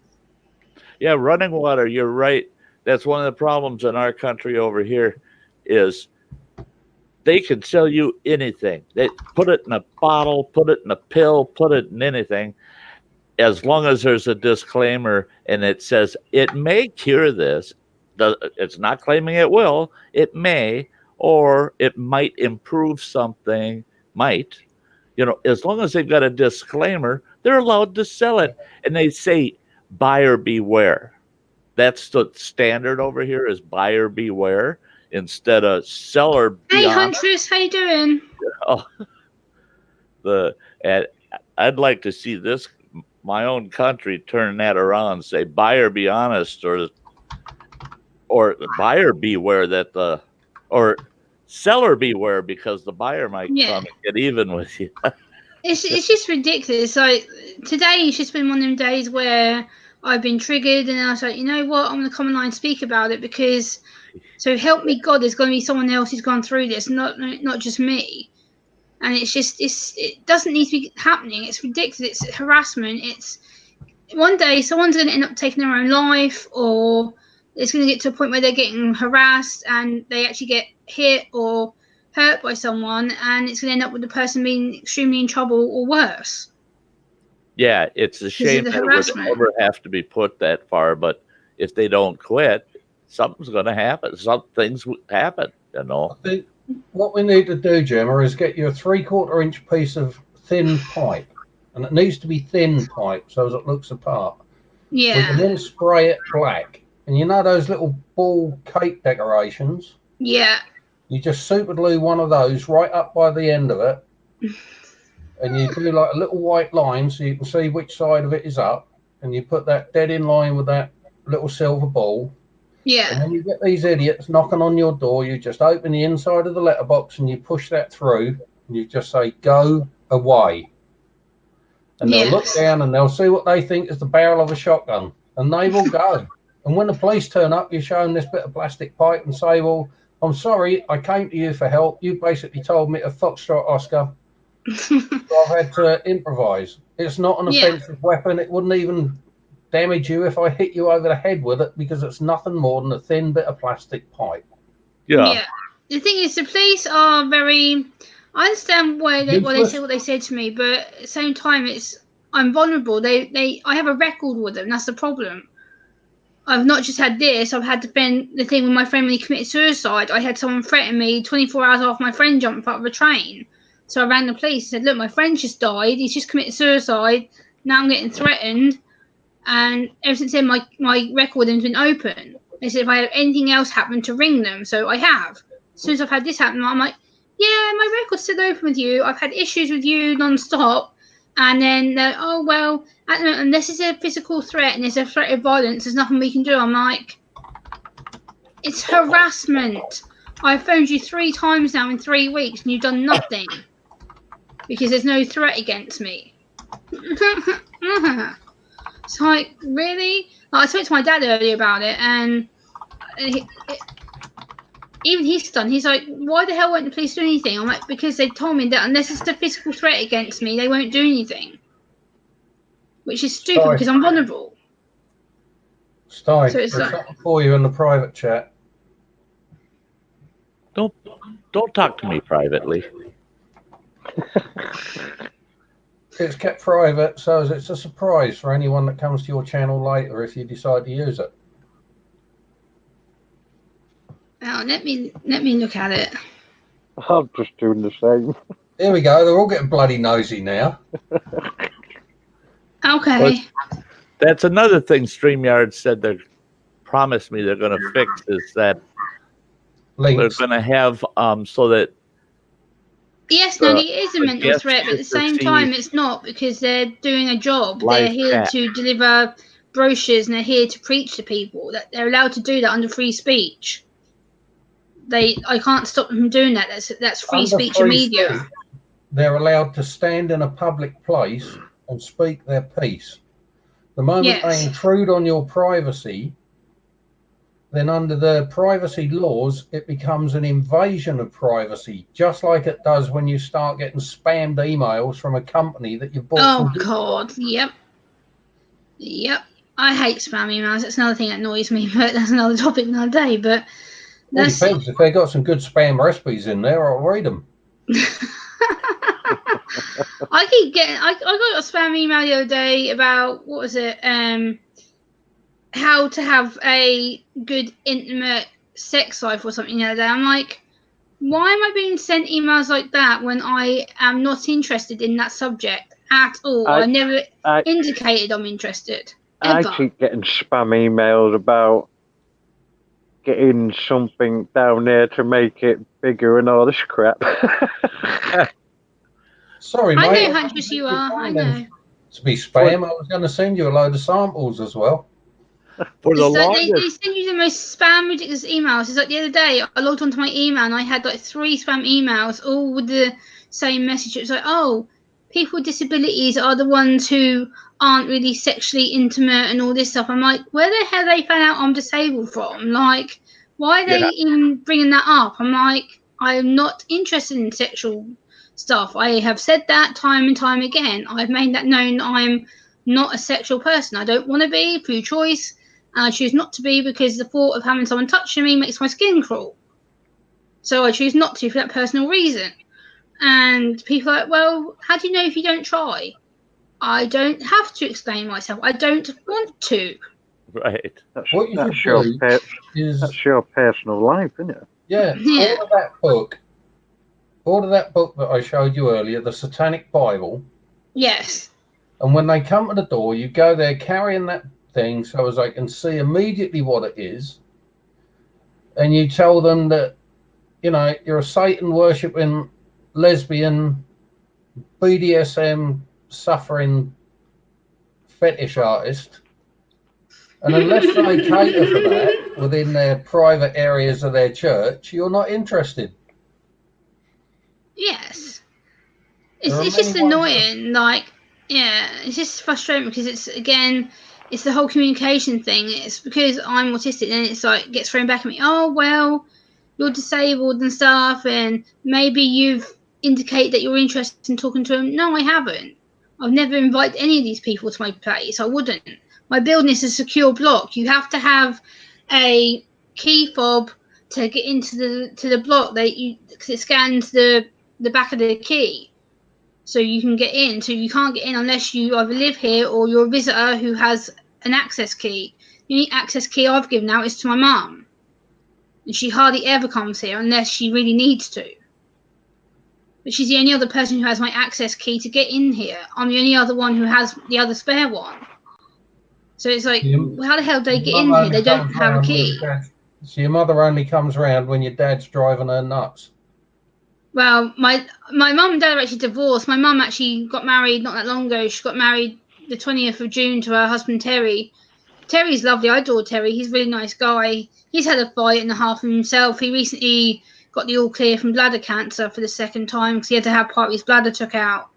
Yeah, running water, you're right. That's one of the problems in our country over here is they can sell you anything. They put it in a bottle, put it in a pill, put it in anything, as long as there's a disclaimer and it says it may cure this. It's not claiming it will. It may, or it might improve something. Might, as long as they've got a disclaimer, they're allowed to sell it. And they say buyer beware. That's the standard over here is buyer beware instead of seller be Hey, honest. Huntress, how you doing? And I'd like to see this, my own country, turn that around and say buyer be honest, or buyer beware or seller beware, because the buyer might come and get even with you. It's just ridiculous. Like, today, it's just been one of them days where I've been triggered, and I was like, you know what, I'm going to come online and speak about it, because so help me God, there's going to be someone else who's gone through this, not just me. And it's just, it doesn't need to be happening. It's ridiculous. It's harassment. It's one day someone's going to end up taking their own life, or it's going to get to a point where they're getting harassed and they actually get hit or hurt by someone, and it's going to end up with the person being extremely in trouble or worse. Yeah, it's a shame that it would ever have to be put that far, but if they don't quit, something's going to happen. Some things happen, I think what we need to do, Gemma, is get you a 3/4 inch piece of thin pipe, and it needs to be thin pipe so as it looks apart. Yeah. We can then spray it black, and you know those little ball cake decorations? Yeah. You just super glue one of those right up by the end of it, and you do like a little white line so you can see which side of it is up, and you put that dead in line with that little silver ball. Yeah. And when you get these idiots knocking on your door, you just open the inside of the letterbox and you push that through, and you just say, "Go away." And they'll look down and they'll see what they think is the barrel of a shotgun, and they will go. And when the police turn up, you show them this bit of plastic pipe and say, "Well, I'm sorry, I came to you for help. You basically told me to foxtrot Oscar, so I've had to improvise." It's not an Yeah. offensive weapon. It wouldn't even damage you if I hit you over the head with it, because it's nothing more than a thin bit of plastic pipe. Yeah. The thing is, the police are very. I understand why they say what they said to me, but at the same time, I'm vulnerable. I have a record with them. That's the problem. I've not just had this. I've had the thing with my friend when he committed suicide. I had someone threaten me 24 hours after my friend jumped out of a train. So I rang the police and said, "Look, my friend just died. He's just committed suicide. Now I'm getting threatened." And ever since then, my record has been open. They said if I have anything else happen to ring them. So I have. As soon as I've had this happen, I'm like, yeah, my record's still open with you. I've had issues with you non-stop. And then, oh, well, unless it's a physical threat and it's a threat of violence, there's nothing we can do. I'm like, it's harassment. I've phoned you 3 times now in 3 weeks and you've done nothing. Because there's no threat against me. It's like, really? Like, I spoke to my dad earlier about it, and even he's stunned. He's like, why the hell won't the police do anything? I'm like, because they told me that unless it's a physical threat against me, they won't do anything. Which is stupid because I'm vulnerable. Stein, so there's something for you in the private chat. Don't talk to me privately. It's kept private, so it's a surprise for anyone that comes to your channel later if you decide to use it. Oh, let me look at it. I'm just doing the same. Here we go. They're all getting bloody nosy now. Okay. Well, that's another thing StreamYard said they promised me they're going to fix is that links. They're going to have so that. Yes, no, it is a mental threat, but at the same time, it's not because they're doing a job. They're here to deliver brochures and they're here to preach to people. That they're allowed to do that under free speech. I can't stop them from doing that. That's free speech and media. They're allowed to stand in a public place and speak their piece. The moment they intrude on your privacy, then under the privacy laws, it becomes an invasion of privacy, just like it does when you start getting spammed emails from a company that you bought. Oh, God. Yep. I hate spam emails. That's another thing that annoys me, but that's another topic another day. But well, depends. If they got some good spam recipes in there, I'll read them. I keep getting. I got a spam email the other day about what was it? How to have a good intimate sex life or something the other day. I'm like, why am I being sent emails like that when I am not interested in that subject at all? I never indicated I'm interested. Ever. I keep getting spam emails about getting something down there to make it bigger and all this crap. Sorry, mate. I know how interested you are. I know. To be spam, I was going to send you a load of samples as well. For the longest... They send you the most spam, ridiculous emails. It's like the other day, I logged onto my email and I had like 3 spam emails, all with the same message. It was like, oh, people with disabilities are the ones who aren't really sexually intimate and all this stuff. I'm like, where the hell they found out I'm disabled from? Like, why are they even bringing that up? I'm like, I'm not interested in sexual stuff. I have said that time and time again. I've made that known. I'm not a sexual person. I don't want to be through choice. I choose not to be because the thought of having someone touching me makes my skin crawl. So I choose not to for that personal reason. And people are like, well, how do you know if you don't try? I don't have to explain myself. I don't want to. Right. That's your personal life, isn't it? Yeah. All of that book that I showed you earlier, the Satanic Bible. Yes. And when they come to the door, you go there carrying that thing so as I can see immediately what it is. And you tell them that, you know, you're a Satan worshipping, lesbian, BDSM suffering fetish artist. And unless they cater for that within their private areas of their church, you're not interested. Yes. It's just annoying. Like, yeah, it's just frustrating because it's the whole communication thing. It's because I'm autistic and it's like gets thrown back at me. Oh, well, you're disabled and stuff, and maybe you've indicated that you're interested in talking to him. No, I haven't. I've never invited any of these people to my place. I wouldn't. My building is a secure block. You have to have a key fob to get into the block. Because it scans the back of the key, so you can get in. So you can't get in unless you either live here or you're a visitor who has an access key. The only access key I've given out is to my mum, and she hardly ever comes here unless she really needs to. But she's the only other person who has my access key to get in here. I'm the only other one who has the other spare one. So it's like, how the hell do they get in here? They don't have a key. So your mother only comes round when your dad's driving her nuts. Well, my mum and dad are actually divorced. My mum actually got married not that long ago. She got married the 20th of June to her husband, Terry. Terry's lovely. I adore Terry. He's a really nice guy. He's had a fight and a half himself. He recently got the all clear from bladder cancer for the second time because he had to have part of his bladder took out.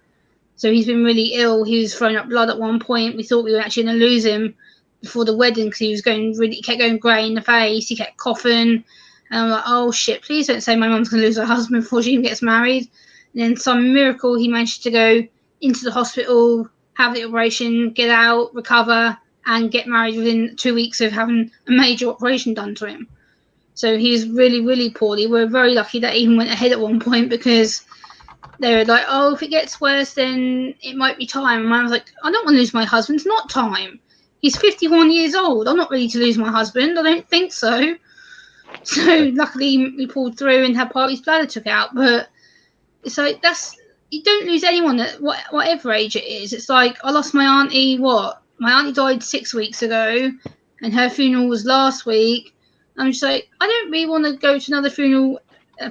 So he's been really ill. He was throwing up blood at one point. We thought we were actually going to lose him before the wedding because he kept going grey in the face. He kept coughing. And I'm like, oh shit, please don't say my mum's going to lose her husband before she even gets married. And then some miracle, he managed to go into the hospital, have the operation, get out, recover, and get married within 2 weeks of having a major operation done to him. So he's really, really poorly. We're very lucky that he even went ahead at one point because they were like, oh, if it gets worse, then it might be time. And I was like, I don't want to lose my husband. It's not time. He's 51 years old. I'm not ready to lose my husband. I don't think so. So luckily we pulled through and had part of his bladder took out. But it's like, you don't lose anyone at whatever age it is. It's like, I lost my auntie, my auntie died 6 weeks ago and her funeral was last week. I'm just like, I don't really want to go to another funeral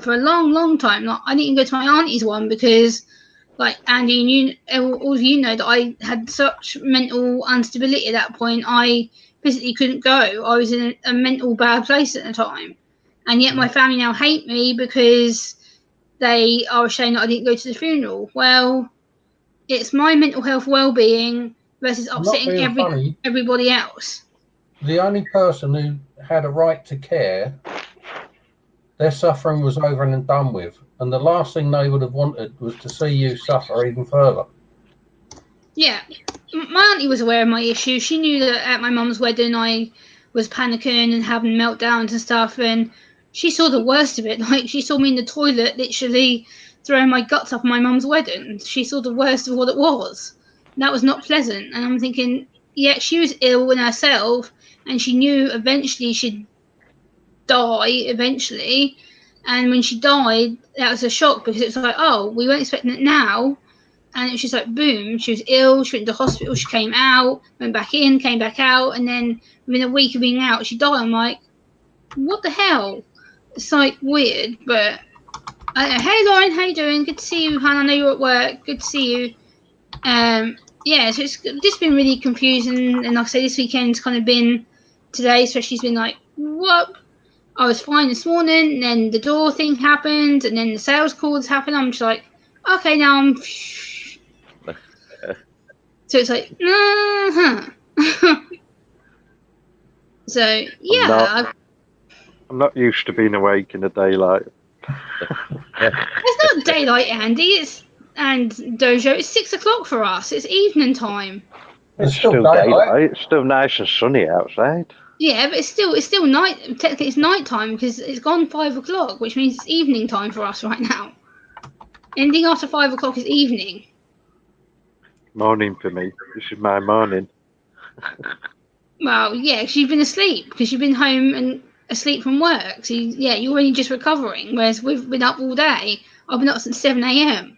for a long, long time. Like, I didn't go to my auntie's one because, like Andy and all of you know that I had such mental instability at that point. I physically couldn't go. I was in a mental bad place at the time, and yet my family now hate me because they are ashamed that I didn't go to the funeral. Well, it's my mental health well-being versus upsetting everybody else. The only person who had a right to care, their suffering was over and done with. And the last thing they would have wanted was to see you suffer even further. Yeah. My auntie was aware of my issue. She knew that at my mum's wedding I was panicking and having meltdowns and stuff, and she saw the worst of it. Like, she saw me in the toilet literally throwing my guts up at my mum's wedding. She saw the worst of what it was. And that was not pleasant. And I'm thinking, yeah, she was ill in herself, and she knew eventually she'd die eventually. And when she died, that was a shock because it was like, oh, we weren't expecting it now. And it was just like, boom, she was ill, she went to the hospital, she came out, went back in, came back out, and then within a week of being out, she died. I'm like, what the hell? It's like weird, but hey Lauren, how you doing? Good to see you, hon. I know you're at work. Good to see you. Yeah, so it's just been really confusing, and like I say, this weekend's kind of been today, especially it's been like, what? I was fine this morning, and then the door thing happened, and then the sales calls happened. I'm just like, okay, now I'm. So it's like, So yeah, I'm not used to being awake in the daylight. It's not daylight, Andy. And Dojo. It's 6 o'clock for us. It's evening time. It's still daylight. It's still nice and sunny outside. Yeah, but it's still night. Technically, it's night time because it's gone 5 o'clock, which means it's evening time for us right now. Anything after 5 o'clock is evening. Morning for me. This is my morning. Well, yeah, because you've been asleep because you've been home and asleep from work. So yeah, you're only just recovering. Whereas we've been up all day. I've been up since 7 a.m.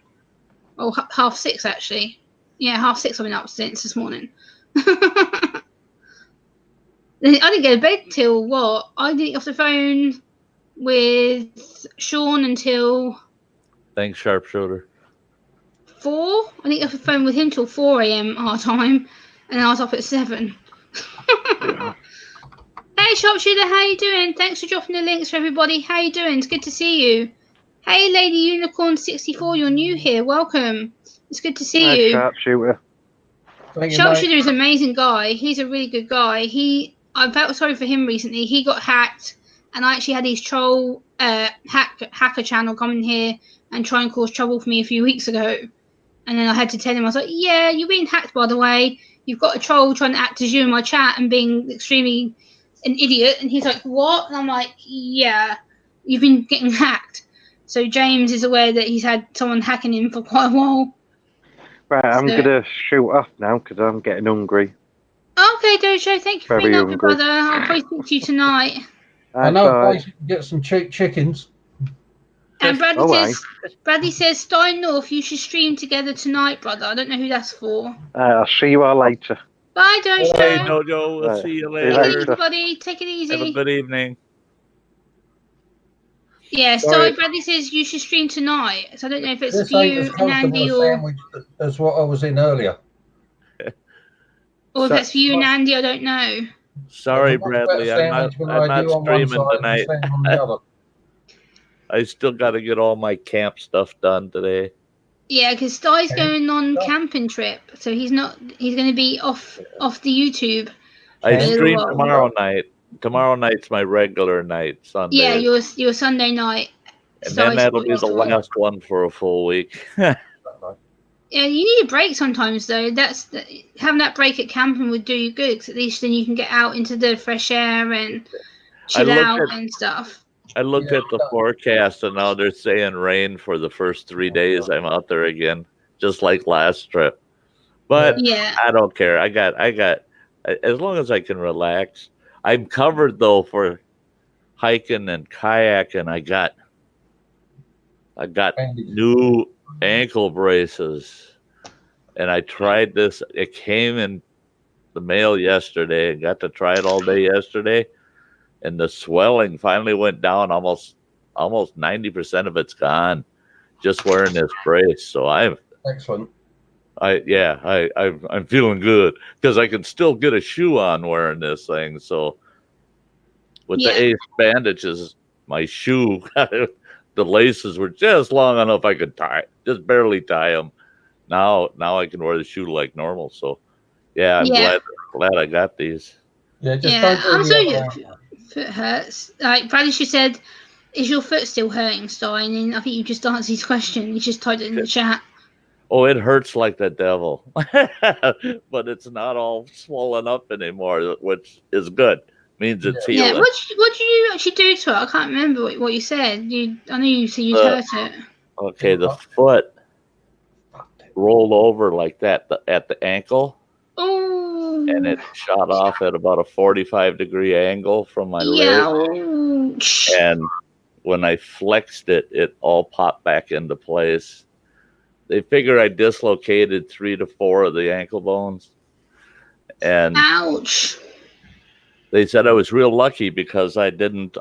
Or 6:30 actually. Yeah, 6:30 I've been up since this morning. I didn't go to bed till what? I didn't get off the phone with Sean until. Thanks, Sharpshooter. 4. I didn't get off the phone with him till 4 a.m. our time, and I was up at 7. Yeah. Hey Sharpshooter, how you doing? Thanks for dropping the links for everybody. How you doing? It's good to see you. Hey Lady Unicorn 64, you're new here. Welcome. It's good to see you. Sharpshooter. Sharpshooter is an amazing guy. He's a really good guy. I felt sorry for him recently. He got hacked, and I actually had his troll hacker channel come in here and try and cause trouble for me a few weeks ago. And then I had to tell him, I was like, yeah, you're being hacked, by the way. You've got a troll trying to act as you in my chat and being extremely an idiot. And he's like, what? And I'm like, yeah, you've been getting hacked. So James is aware that he's had someone hacking him for quite a while. Right, I'm gonna shoot off now because I'm getting hungry. Okay, Dojo, thank you for being up, brother. I'll probably speak to you tonight. I know a place you can get some cheap chickens. And Bradley says, Stein North, you should stream together tonight, brother. I don't know who that's for. I'll see you all later. Bye, Dojo. Hey, Dojo. We'll see you later. Take it easy, buddy. Take it easy. Have a good evening. Yeah, so Bradley says you should stream tonight. So I don't know if it's This for ain't you as and comfortable Andy a or sandwich as what I was in earlier. if that's for you and Andy, I don't know. Sorry, Bradley. I'm not streaming tonight. I still got to get all my camp stuff done today. Yeah, because Stuy's going on camping trip, so he's going to be off the YouTube. I stream tomorrow night. Tomorrow night's my regular night, Sunday. Yeah, your Sunday night. And then that'll be the last one for a full week. Yeah, you need a break sometimes, though. Having that break at camping would do you good, because at least then you can get out into the fresh air and chill out and stuff. I looked at the forecast, and now they're saying rain for the first 3 days I'm out there again, just like last trip. But I don't care. I got as long as I can relax. I'm covered though for hiking and kayaking. I got new ankle braces, and I tried this. It came in the mail yesterday. I got to try it all day yesterday, and the swelling finally went down. Almost 90% of it's gone just wearing this brace. So I'm excellent. I'm feeling good because I can still get a shoe on wearing this thing. So with the Ace bandages, my shoe, the laces were just long enough I could just barely tie them. Now I can wear the shoe like normal. So I'm glad I got these. Yeah, I'm sorry your foot hurts. Like Bradley, she said, is your foot still hurting, Stein? And I think you just answered his question. You just typed it in the chat. Oh, it hurts like the devil, but it's not all swollen up anymore, which is good. Means it's healing. Yeah, what did you actually do to it? I can't remember what you said. I know you said you'd hurt it. Okay, the foot rolled over like that at the ankle. Oh. And it shot off at about a 45-degree angle from my leg. And when I flexed it, it all popped back into place. They figure I dislocated 3 to 4 of the ankle bones. And ouch. They said I was real lucky because I didn't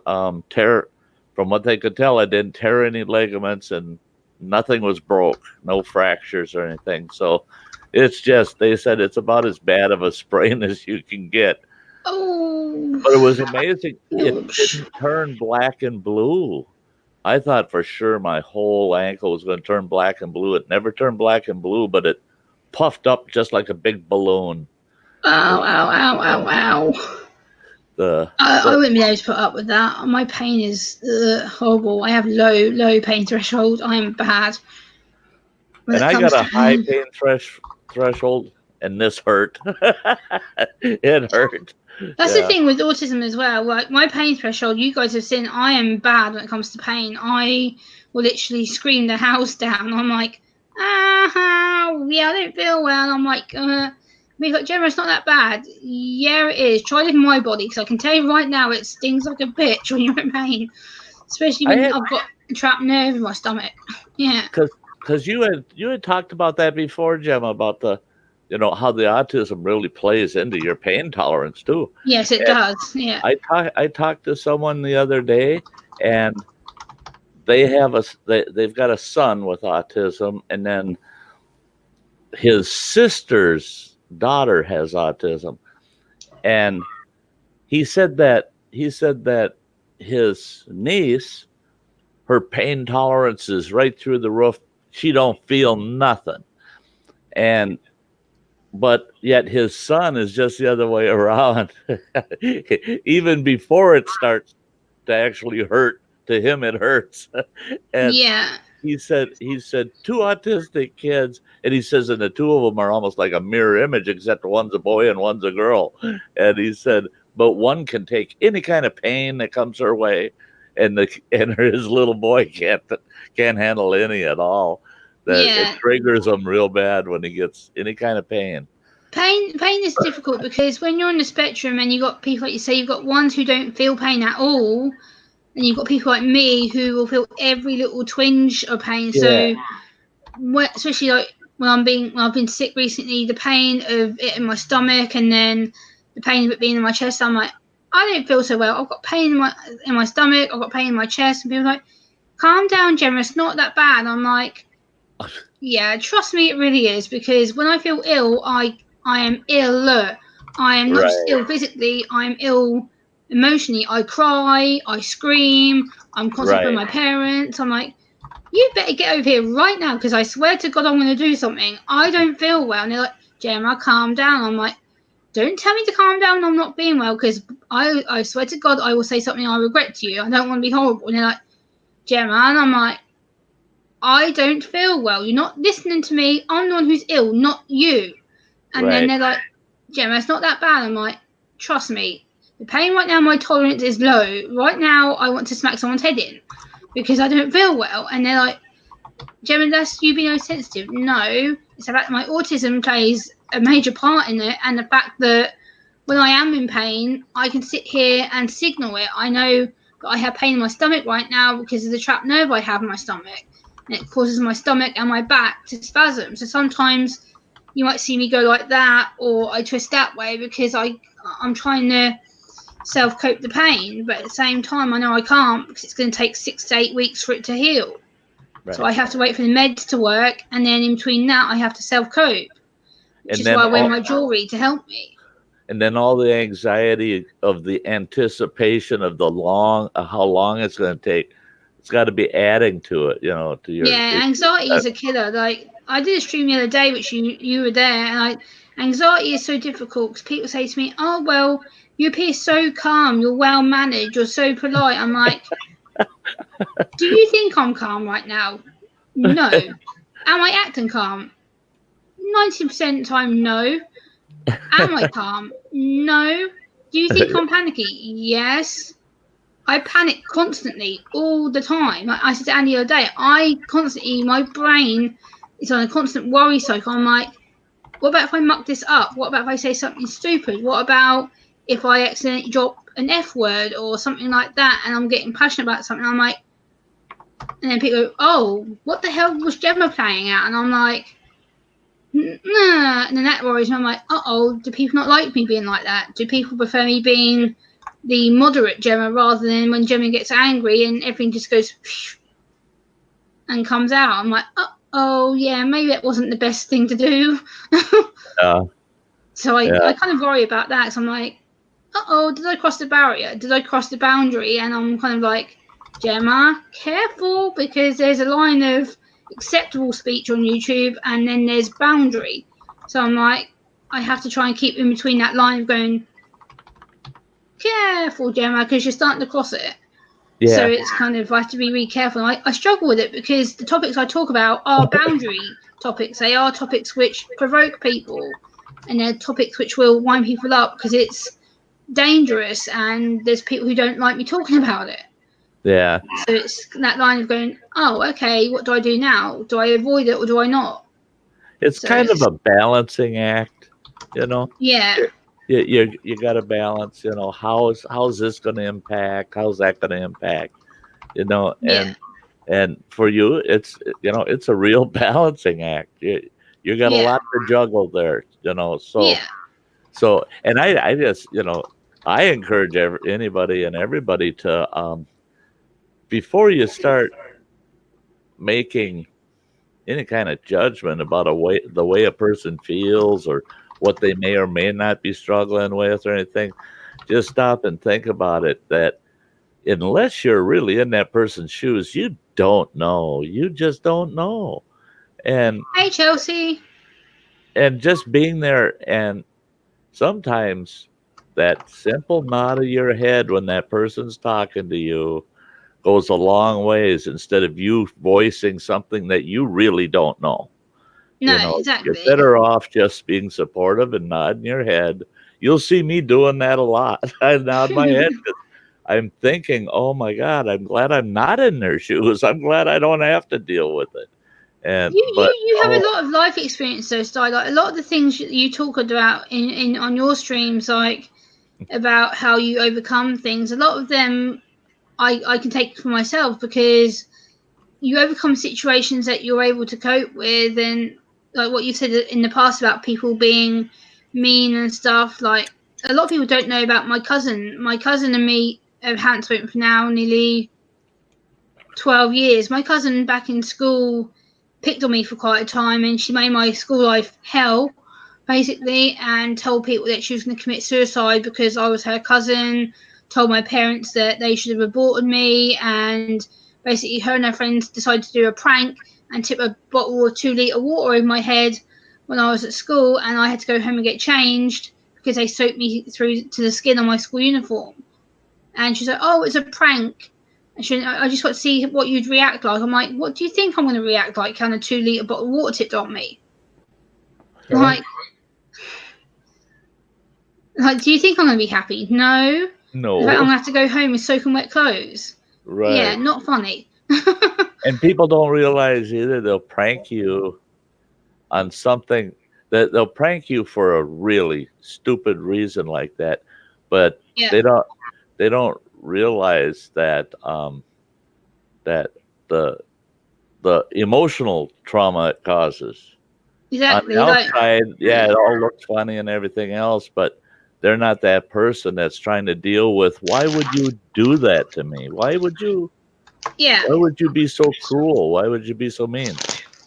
tear, from what they could tell, I didn't tear any ligaments and nothing was broke, no fractures or anything. So it's just, they said it's about as bad of a sprain as you can get. Oh. But it was amazing. It didn't turn black and blue. I thought for sure my whole ankle was going to turn black and blue. It never turned black and blue, but it puffed up just like a big balloon. Ow, ow, ow, ow, ow. I wouldn't be able to put up with that. My pain is horrible. I have low pain threshold. I am bad. And I got a high pain threshold, and this hurt. It hurt. That's the thing with autism as well. Like my pain threshold, you guys have seen, I am bad when it comes to pain. I will literally scream the house down. I'm like, I don't feel well. I'm like, we've got Gemma, it's not that bad. Yeah, it is. Try it in my body, because I can tell you right now, it stings like a bitch when you're in pain, especially when I've got a trapped nerve in my stomach. Yeah. Because you had talked about that before, Gemma, about the, how the autism really plays into your pain tolerance too. Yes, it does. Yeah. I talked to someone the other day, and they've got a son with autism, and then his sister's daughter has autism, and he said that his niece, her pain tolerance is right through the roof. She don't feel nothing, but yet his son is just the other way around. Even before it starts to actually hurt, to him it hurts. And he said two autistic kids, and he says, and the two of them are almost like a mirror image, except one's a boy and one's a girl. And he said, but one can take any kind of pain that comes her way, and his little boy can't handle any at all. That it Yeah. triggers him real bad when he gets any kind of pain. Pain is difficult because when you're on the spectrum and you've got people, like you say, you've got ones who don't feel pain at all, and you've got people like me who will feel every little twinge of pain. Yeah. So, especially like when I've been sick recently, the pain of it in my stomach, and then the pain of it being in my chest, I'm like, I don't feel so well. I've got pain in my stomach. I've got pain in my chest, and people are like, calm down, Gemma. It's not that bad. I'm like, yeah, trust me, it really is, because when I feel ill, I am ill. I am not just ill physically. I am ill emotionally. I cry. I scream. I'm constantly with my parents. I'm like, you better get over here right now, because I swear to God I'm going to do something. I don't feel well. And they're like, Gemma, calm down. I'm like, don't tell me to calm down. I'm not being well, because I swear to God I will say something I regret to you. I don't want to be horrible. And they're like, Gemma, and I'm like, I don't feel well. You're not listening to me. I'm the one who's ill, not you. And then they're like, Gemma, it's not that bad. I'm like, trust me. The pain right now, my tolerance is low. Right now, I want to smack someone's head in because I don't feel well. And they're like, Gemma, that's you being sensitive. No, it's about my autism plays a major part in it, and the fact that when I am in pain, I can sit here and signal it. I know that I have pain in my stomach right now because of the trapped nerve I have in my stomach, and it causes my stomach and my back to spasm. So sometimes you might see me go like that, or I twist that way because I'm trying to self-cope the pain, but at the same time I know I can't because it's going to take 6 to 8 weeks for it to heal. So I have to wait for the meds to work, and then in between that I have to self-cope, which is why I wear my jewelry to help me. And then all the anxiety of the anticipation of how long it's going to take, it's got to be adding to it, to your. Yeah, anxiety is a killer. Like, I did a stream the other day, which you were there, and anxiety is so difficult because people say to me, oh, well, you appear so calm, you're well managed, you're so polite. I'm like, do you think I'm calm right now? No. Am I acting calm? 90% of the time, no. Am I calm? No. Do you think I'm panicky? Yes. I panic constantly, all the time. Like I said to Andy the other day, my brain is on a constant worry cycle. I'm like, what about if I muck this up? What about if I say something stupid? What about if I accidentally drop an F word or something like that, and I'm getting passionate about something? I'm like, and then people go, oh, what the hell was Gemma playing at? And I'm like, nah. And then that worries me. I'm like, uh-oh, do people not like me being like that? Do people prefer me being the moderate Gemma rather than when Gemma gets angry and everything just goes and comes out? I'm like, oh yeah, maybe that wasn't the best thing to do. So I kind of worry about that. So I'm like, uh-oh, did I cross the barrier? Did I cross the boundary? And I'm kind of like, Gemma, careful, because there's a line of acceptable speech on YouTube and then there's boundary. So I'm like, I have to try and keep in between that line of going, careful, Gemma, because you're starting to cross it. Yeah. So it's kind of, I have to be really careful. I struggle with it because the topics I talk about are boundary topics. They are topics which provoke people, and they're topics which will wind people up because it's dangerous and there's people who don't like me talking about it. Yeah. So it's that line of going, oh, okay, what do I do now? Do I avoid it or do I not? It's kind of a balancing act, Yeah. You got to balance, how's this going to impact? How's that going to impact? And for you, it's a real balancing act. You got a lot to juggle there, So, yeah. So, and I just, I encourage anybody and everybody to, before you start making any kind of judgment about the way a person feels or what they may or may not be struggling with or anything, just stop and think about it. That unless you're really in that person's shoes, you don't know. You just don't know. And hey, Chelsea. And just being there, and sometimes that simple nod of your head when that person's talking to you goes a long ways instead of you voicing something that you really don't know. No, You know, exactly. you're better off just being supportive and nodding your head. You'll see me doing that a lot. I nod my head because I'm thinking, oh my God, I'm glad I'm not in their shoes. I'm glad I don't have to deal with it. And You have a lot of life experience though, Sty. Like a lot of the things you talk about in on your streams, like about how you overcome things. A lot of them I can take for myself because you overcome situations that you're able to cope with, and like what you said in the past about people being mean and stuff. Like a lot of people don't know about my cousin. My cousin and me haven't spoken for now nearly 12 years. My cousin back in school picked on me for quite a time, and she made my school life hell basically, and told people that she was going to commit suicide because I was her cousin. Told my parents that they should have aborted me, and basically her and her friends decided to do a prank and tip a bottle of 2 litre water in my head when I was at school, and I had to go home and get changed because they soaked me through to the skin on my school uniform. And she's like, "Oh, it's a prank." And she went, "I just got to see what you'd react like." I'm like, "What do you think I'm going to react like? Kind of 2 litre bottle of water tipped on me? Correct. Like, do you think I'm going to be happy? No. no, In fact, I'm going to have to go home with soaking wet clothes. right. Yeah, not funny." And people don't realize either they'll prank you on something that they'll prank you for a really stupid reason like that, but Yeah. they don't realize that that the emotional trauma it causes. Exactly. On the Like, outside, yeah, it all looks funny and everything else, but they're not that person that's trying to deal with why would you do that to me? yeah. Why would you be so cruel? Why would you be so mean?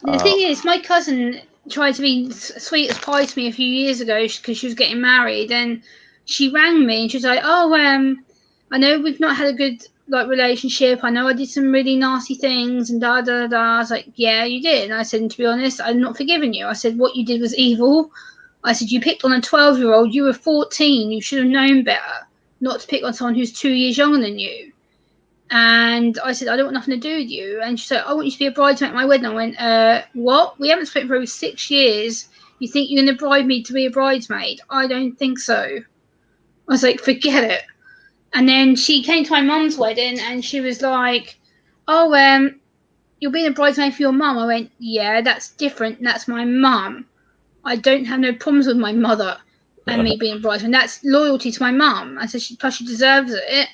The thing is, my cousin tried to be sweet as pie to me a few years ago because she was getting married, and she rang me and she was like, "Oh, I know we've not had a good like relationship. I know I did some really nasty things and da da da." I was like, "Yeah, you did." And I said, "To be honest, I'm not forgiving you." I said, "What you did was evil." I said, "You picked on a 12-year-old. You were 14. You should have known better not to pick on someone who's 2 years younger than you." And I said, "I don't want nothing to do with you." And she said, "I want you to be a bridesmaid at my wedding." I went, what? We haven't spoken for over 6 years. You think you're going to bribe me to be a bridesmaid? I don't think so. I was like, "Forget it." And then she came to my mum's wedding and she was like, "Oh, you're being a bridesmaid for your mum." I went, "Yeah, that's different. That's my mum. I don't have no problems with my mother and me being a bridesmaid. That's loyalty to my mum." I said, "Plus she deserves it."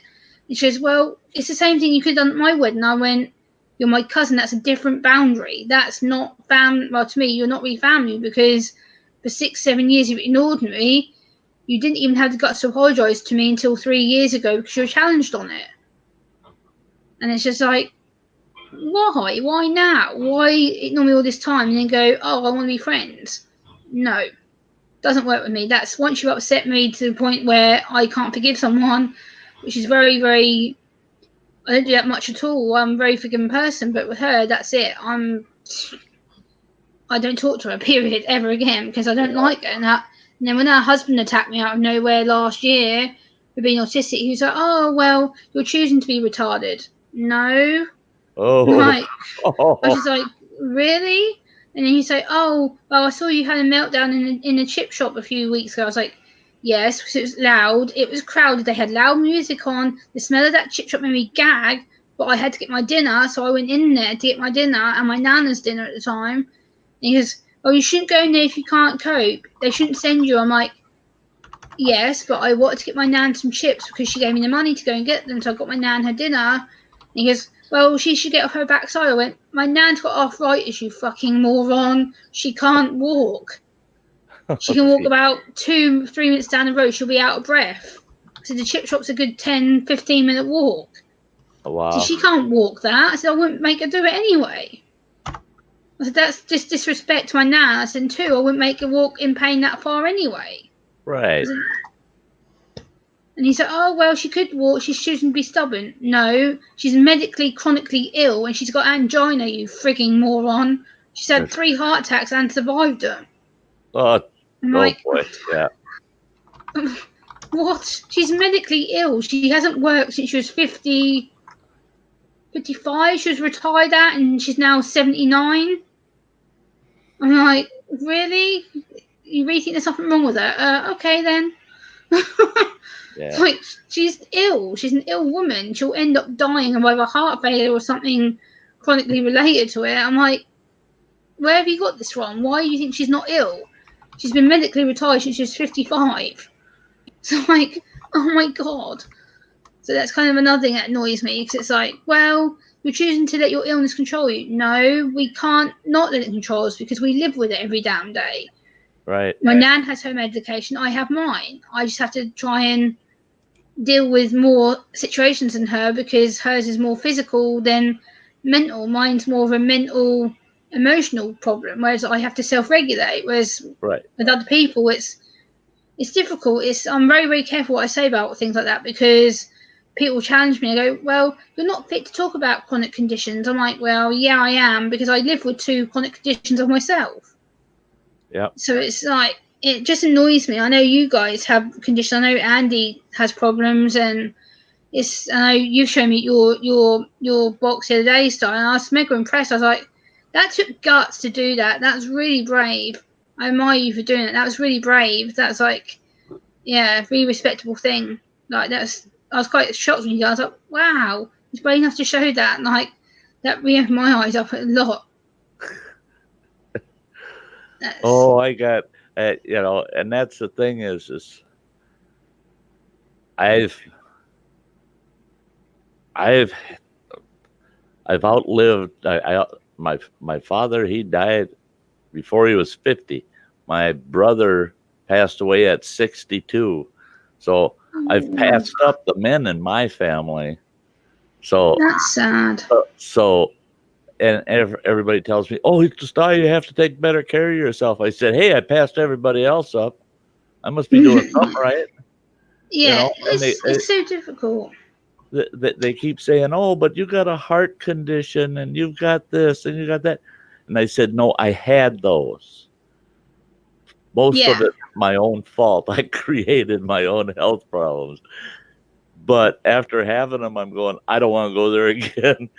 And she goes, "Well, it's the same thing you could have done at my wedding." I went, "You're my cousin. That's a different boundary. That's not family. Well, to me, you're not really family because for 6, 7 years you've ignored me. You didn't even have the guts to apologise to me until 3 years ago because you were challenged on it." And it's just like, why? Why now? Why ignore me all this time and then go, "Oh, I want to be friends"? No, doesn't work with me. That's once you upset me to the point where I can't forgive someone, which is very, very. I don't do that much at all. I'm a very forgiving person, but with her, that's it. I don't talk to her, period, ever again because I don't like her. And then when her husband attacked me out of nowhere last year for being autistic, he was like, "Oh, well, you're choosing to be retarded." No. Oh, Like, I was just like, "Really?" And then he's like, "Oh, well, I saw you had a meltdown in a chip shop a few weeks ago." I was like, "Yes, because it was loud. It was crowded. They had loud music on. The smell of that chip shop made me gag, but I had to get my dinner, so I went in there to get my dinner and my nana's dinner at the time." And he goes, "Oh, you shouldn't go in there if you can't cope. They shouldn't send you." I'm like, "Yes, but I wanted to get my nan some chips because she gave me the money to go and get them, so I got my nan her dinner." And he goes, "Well, she should get off her backside." I went, "My nan's got arthritis, you fucking moron. She can't walk. She can walk about 2, 3 minutes down the road. She'll be out of breath." So the chip shop's a good 10, 15-minute walk. wow. So she can't walk that. I said, "I wouldn't make her do it anyway." I said, "That's just disrespect to my nan." I said, "And 2, I wouldn't make her walk in pain that far anyway." Right. And he said, "Oh, well, she could walk. She's choosing to be stubborn." No, she's medically chronically ill and she's got angina, you frigging moron. She's had 3 heart attacks and survived them. Oh, I'm oh like, boy. Yeah. what? She's medically ill. She hasn't worked since she was 50. 55 she was retired at, and she's now 79. I'm like, really? You really think there's something wrong with her? Okay then. Yeah. Like, she's ill. She's an ill woman. She'll end up dying of either heart failure or something chronically related to it. I'm like, where have you got this from? Why do you think she's not ill? She's been medically retired since she was 55. So, like, oh my god. So that's kind of another thing that annoys me, because it's like, well, you're choosing to let your illness control you. No, we can't not let it control us, because we live with it every damn day. Right. My nan has her medication. I have mine. I just have to try and deal with more situations than her, because hers is more physical than mental. Mine's more of a mental, emotional problem, whereas I have to self-regulate. Whereas Right. with other people, it's difficult. I'm very, very careful what I say about things like that, because people challenge me. I go, well, you're not fit to talk about chronic conditions. I'm like, well, yeah, I am, because I live with 2 chronic conditions of myself. Yeah. So it's like, it just annoys me. I know you guys have conditions. I know Andy has problems, and I know you've shown me your box the other day, Star, and I was mega impressed. I was like, that took guts to do that. That's really brave. I admire you for doing it. That was really brave. That's like, yeah, a really respectable thing. Like, I was quite shocked when you guys. I was like, wow, he's brave enough to show that. And like, that really opened my eyes up a lot. Oh, I got, and that's the thing is I've outlived. My father, he died before he was 50. My brother passed away at 62. So I've passed up the men in my family. So That's sad. And everybody tells me, "Oh, just die. You have to take better care of yourself." I said, "Hey, I passed everybody else up. I must be doing something right." Yeah, And it's so difficult. they keep saying, "Oh, but you got a heart condition, and you've got this, and you got that," and I said, "No, I had those. Most of it my own fault. I created my own health problems." But after having them, I'm going, I don't want to go there again.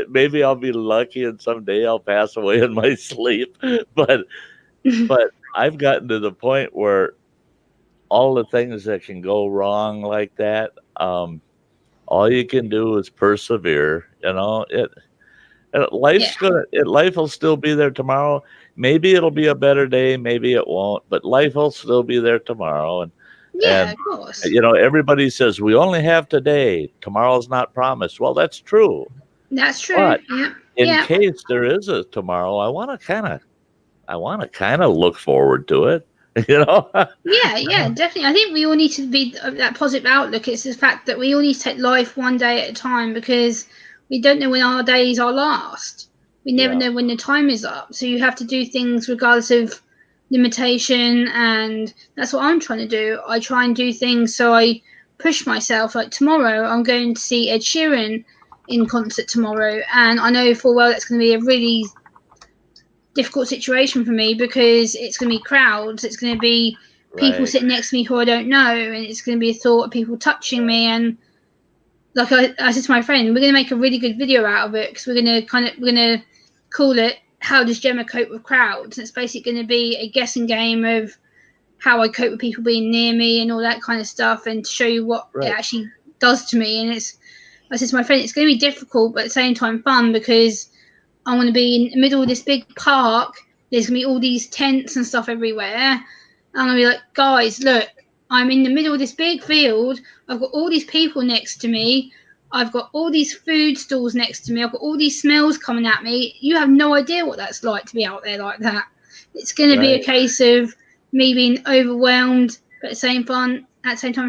Maybe I'll be lucky and someday I'll pass away in my sleep. But I've gotten to the point where all the things that can go wrong like that, all you can do is persevere. Life will still be there tomorrow. Maybe it'll be a better day, maybe it won't, but life will still be there tomorrow. Yeah, of course. Everybody says we only have today. Tomorrow's not promised. Well, that's true. That's true. But Yeah. in case there is a tomorrow, I want to kind of look forward to it. Yeah, definitely. I think we all need to be that positive outlook. It's the fact that we all need to take life one day at a time, because we don't know when our days are last. We never know when the time is up. So you have to do things regardless of limitation, and that's what I'm trying to do. I try and do things so I push myself. Like tomorrow, I'm going to see Ed Sheeran in concert tomorrow, and I know full well that's going to be a really difficult situation for me, because it's going to be crowds. It's going to be people sitting next to me who I don't know, and it's going to be a thought of people touching me. And like I said to my friend, we're going to make a really good video out of it, because we're going to call it "How Does Gemma Cope with Crowds?" And it's basically going to be a guessing game of how I cope with people being near me and all that kind of stuff, and to show you what it actually does to me. And I said to my friend, it's going to be difficult, but at the same time fun, because I'm going to be in the middle of this big park. There's going to be all these tents and stuff everywhere. I'm going to be like, guys, look, I'm in the middle of this big field. I've got all these people next to me. I've got all these food stalls next to me. I've got all these smells coming at me. You have no idea what that's like to be out there like that. It's going to be a case of me being overwhelmed, but at the same time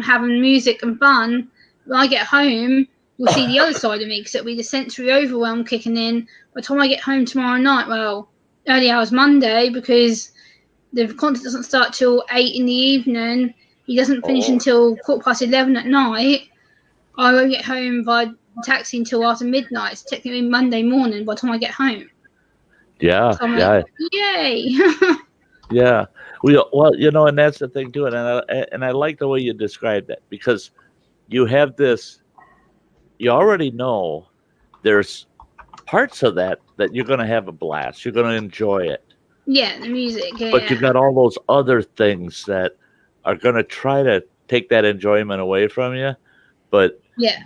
having music and fun. When I get home, you'll see the other side of me, because it'll be the sensory overwhelm kicking in. By the time I get home tomorrow night, well, early hours Monday, because the concert doesn't start till 8 in the evening. He doesn't finish until 11:15 at night. I won't get home by taxi until after midnight. It's technically Monday morning by the time I get home. Yeah, so I'm like, yay. Yeah. Well, and that's the thing too, and I like the way you described that, because you have this. You already know there's parts of that you're going to have a blast. You're going to enjoy it. Yeah, the music. Yeah, But you got all those other things that are going to try to take that enjoyment away from you. But yeah,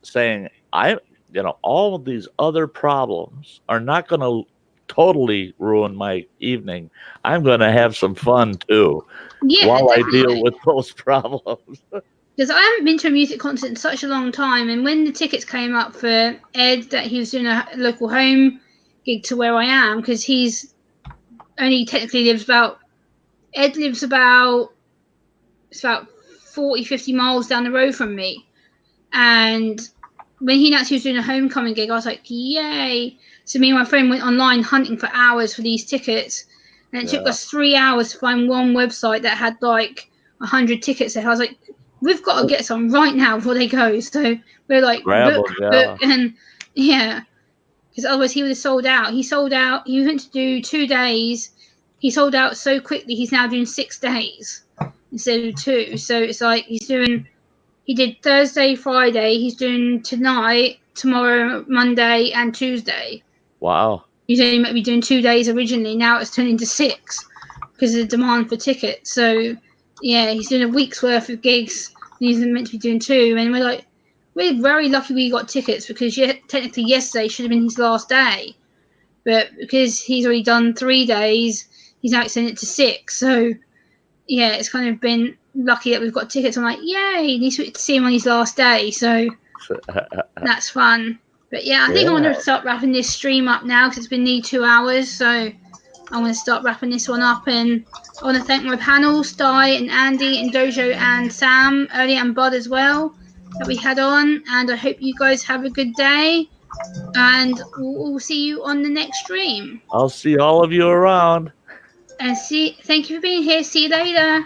saying all of these other problems are not going to totally ruin my evening. I'm going to have some fun too yeah, while I definitely. deal with those problems. Because I haven't been to a music concert in such a long time, and when the tickets came up for Ed, that he was doing a local home gig to where I am, because he's only technically lives about, Ed lives about, it's about 40, 50 miles down the road from me. And when he announced he was doing a homecoming gig, I was like, yay. So me and my friend went online hunting for hours for these tickets. And it took us 3 hours to find one website that had like 100 tickets there. I was like, we've got to get some right now before they go. So we're like, Grab book, them, book. And yeah, because otherwise he would have sold out. He sold out. He was meant to do 2 days. He sold out so quickly, he's now doing 6 days instead of 2. So it's like he did Thursday, Friday. He's doing tonight, tomorrow, Monday, and Tuesday. Wow. He's only meant to be doing 2 days originally. Now it's turned into 6 because of the demand for tickets. So, yeah, he's doing a week's worth of gigs. And he's meant to be doing 2. And we're very lucky we got tickets because technically yesterday should have been his last day. But because he's already done 3 days, he's now extended it to 6. So, yeah, it's kind of been lucky that we've got tickets. I'm like, yay, at least we get to see him on his last day. So that's fun. But yeah, I think I want to start wrapping this stream up now because it's been nearly 2 hours. So I want to start wrapping this one up. And I want to thank my panel, Sty and Andy and Dojo and Sam, earlier, and Bud as well, that we had on. And I hope you guys have a good day. And we'll see you on the next stream. I'll see all of you around. And thank you for being here. See you later.